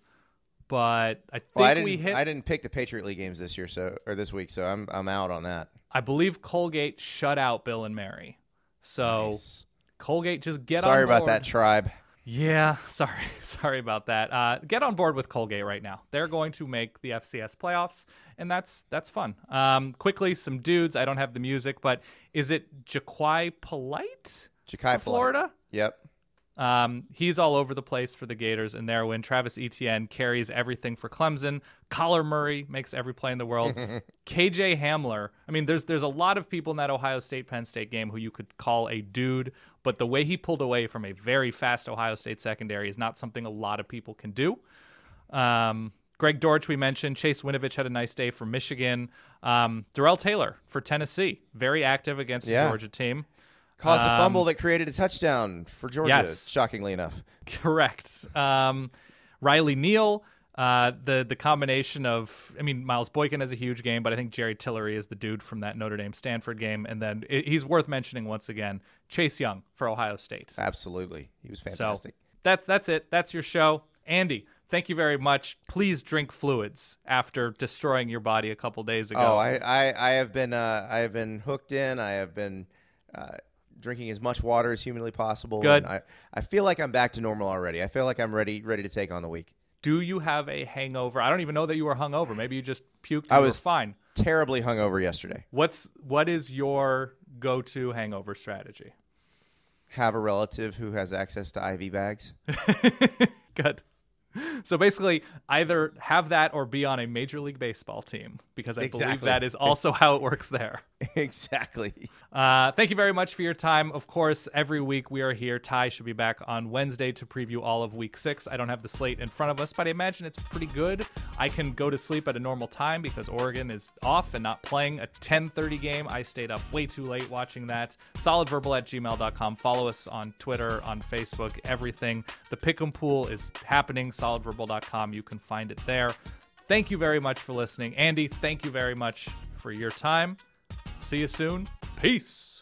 But I think I didn't pick the Patriot League games this week, so I'm out on that. I believe Colgate shut out Bill and Mary. So nice. Colgate, just get on board. Sorry about that, Tribe. Yeah, sorry about that. Get on board with Colgate right now. They're going to make the FCS playoffs, and that's fun. Quickly, some dudes. I don't have the music, but is it Ja'Quai Polite? Ja'Quai Florida? Yep. He's all over the place for the Gators in their win. Travis Etienne carries everything for Clemson. Kyler Murray makes every play in the world. KJ Hamler. I mean, there's a lot of people in that Ohio State-Penn State game who you could call a dude, but the way he pulled away from a very fast Ohio State secondary is not something a lot of people can do. Greg Dortch, we mentioned. Chase Winovich had a nice day for Michigan. Darrell Taylor for Tennessee. Very active against the Georgia team. Caused a fumble that created a touchdown for Georgia, shockingly enough. Correct. Riley Neal, the combination of, I mean, Miles Boykin has a huge game, but I think Jerry Tillery is the dude from that Notre Dame-Stanford game. And then he's worth mentioning once again, Chase Young for Ohio State. Absolutely. He was fantastic. So that's it. That's your show. Andy, thank you very much. Please drink fluids after destroying your body a couple days ago. Oh, I have been hooked in. I have been drinking as much water as humanly possible. Good. And I feel like I'm back to normal already. I feel like I'm ready to take on the week. Do you have a hangover? I don't even know that you were hungover. Maybe you just puked and you were fine. Terribly hungover yesterday. What is your go-to hangover strategy? Have a relative who has access to IV bags. Good. So basically, either have that or be on a Major League Baseball team, because I believe that is also how it works there. Exactly. Thank you very much for your time. Of course, every week we are here. Ty should be back on Wednesday to preview all of Week 6. I don't have the slate in front of us, but I imagine it's pretty good. I can go to sleep at a normal time because Oregon is off and not playing a 10:30 game. I stayed up way too late watching that. solidverbal@gmail.com. Follow us on Twitter, on Facebook, everything. The Pick'em Pool is happening. solidverbal.com. You can find it there. Thank you very much for listening. Andy, thank you very much for your time. See you soon. Peace.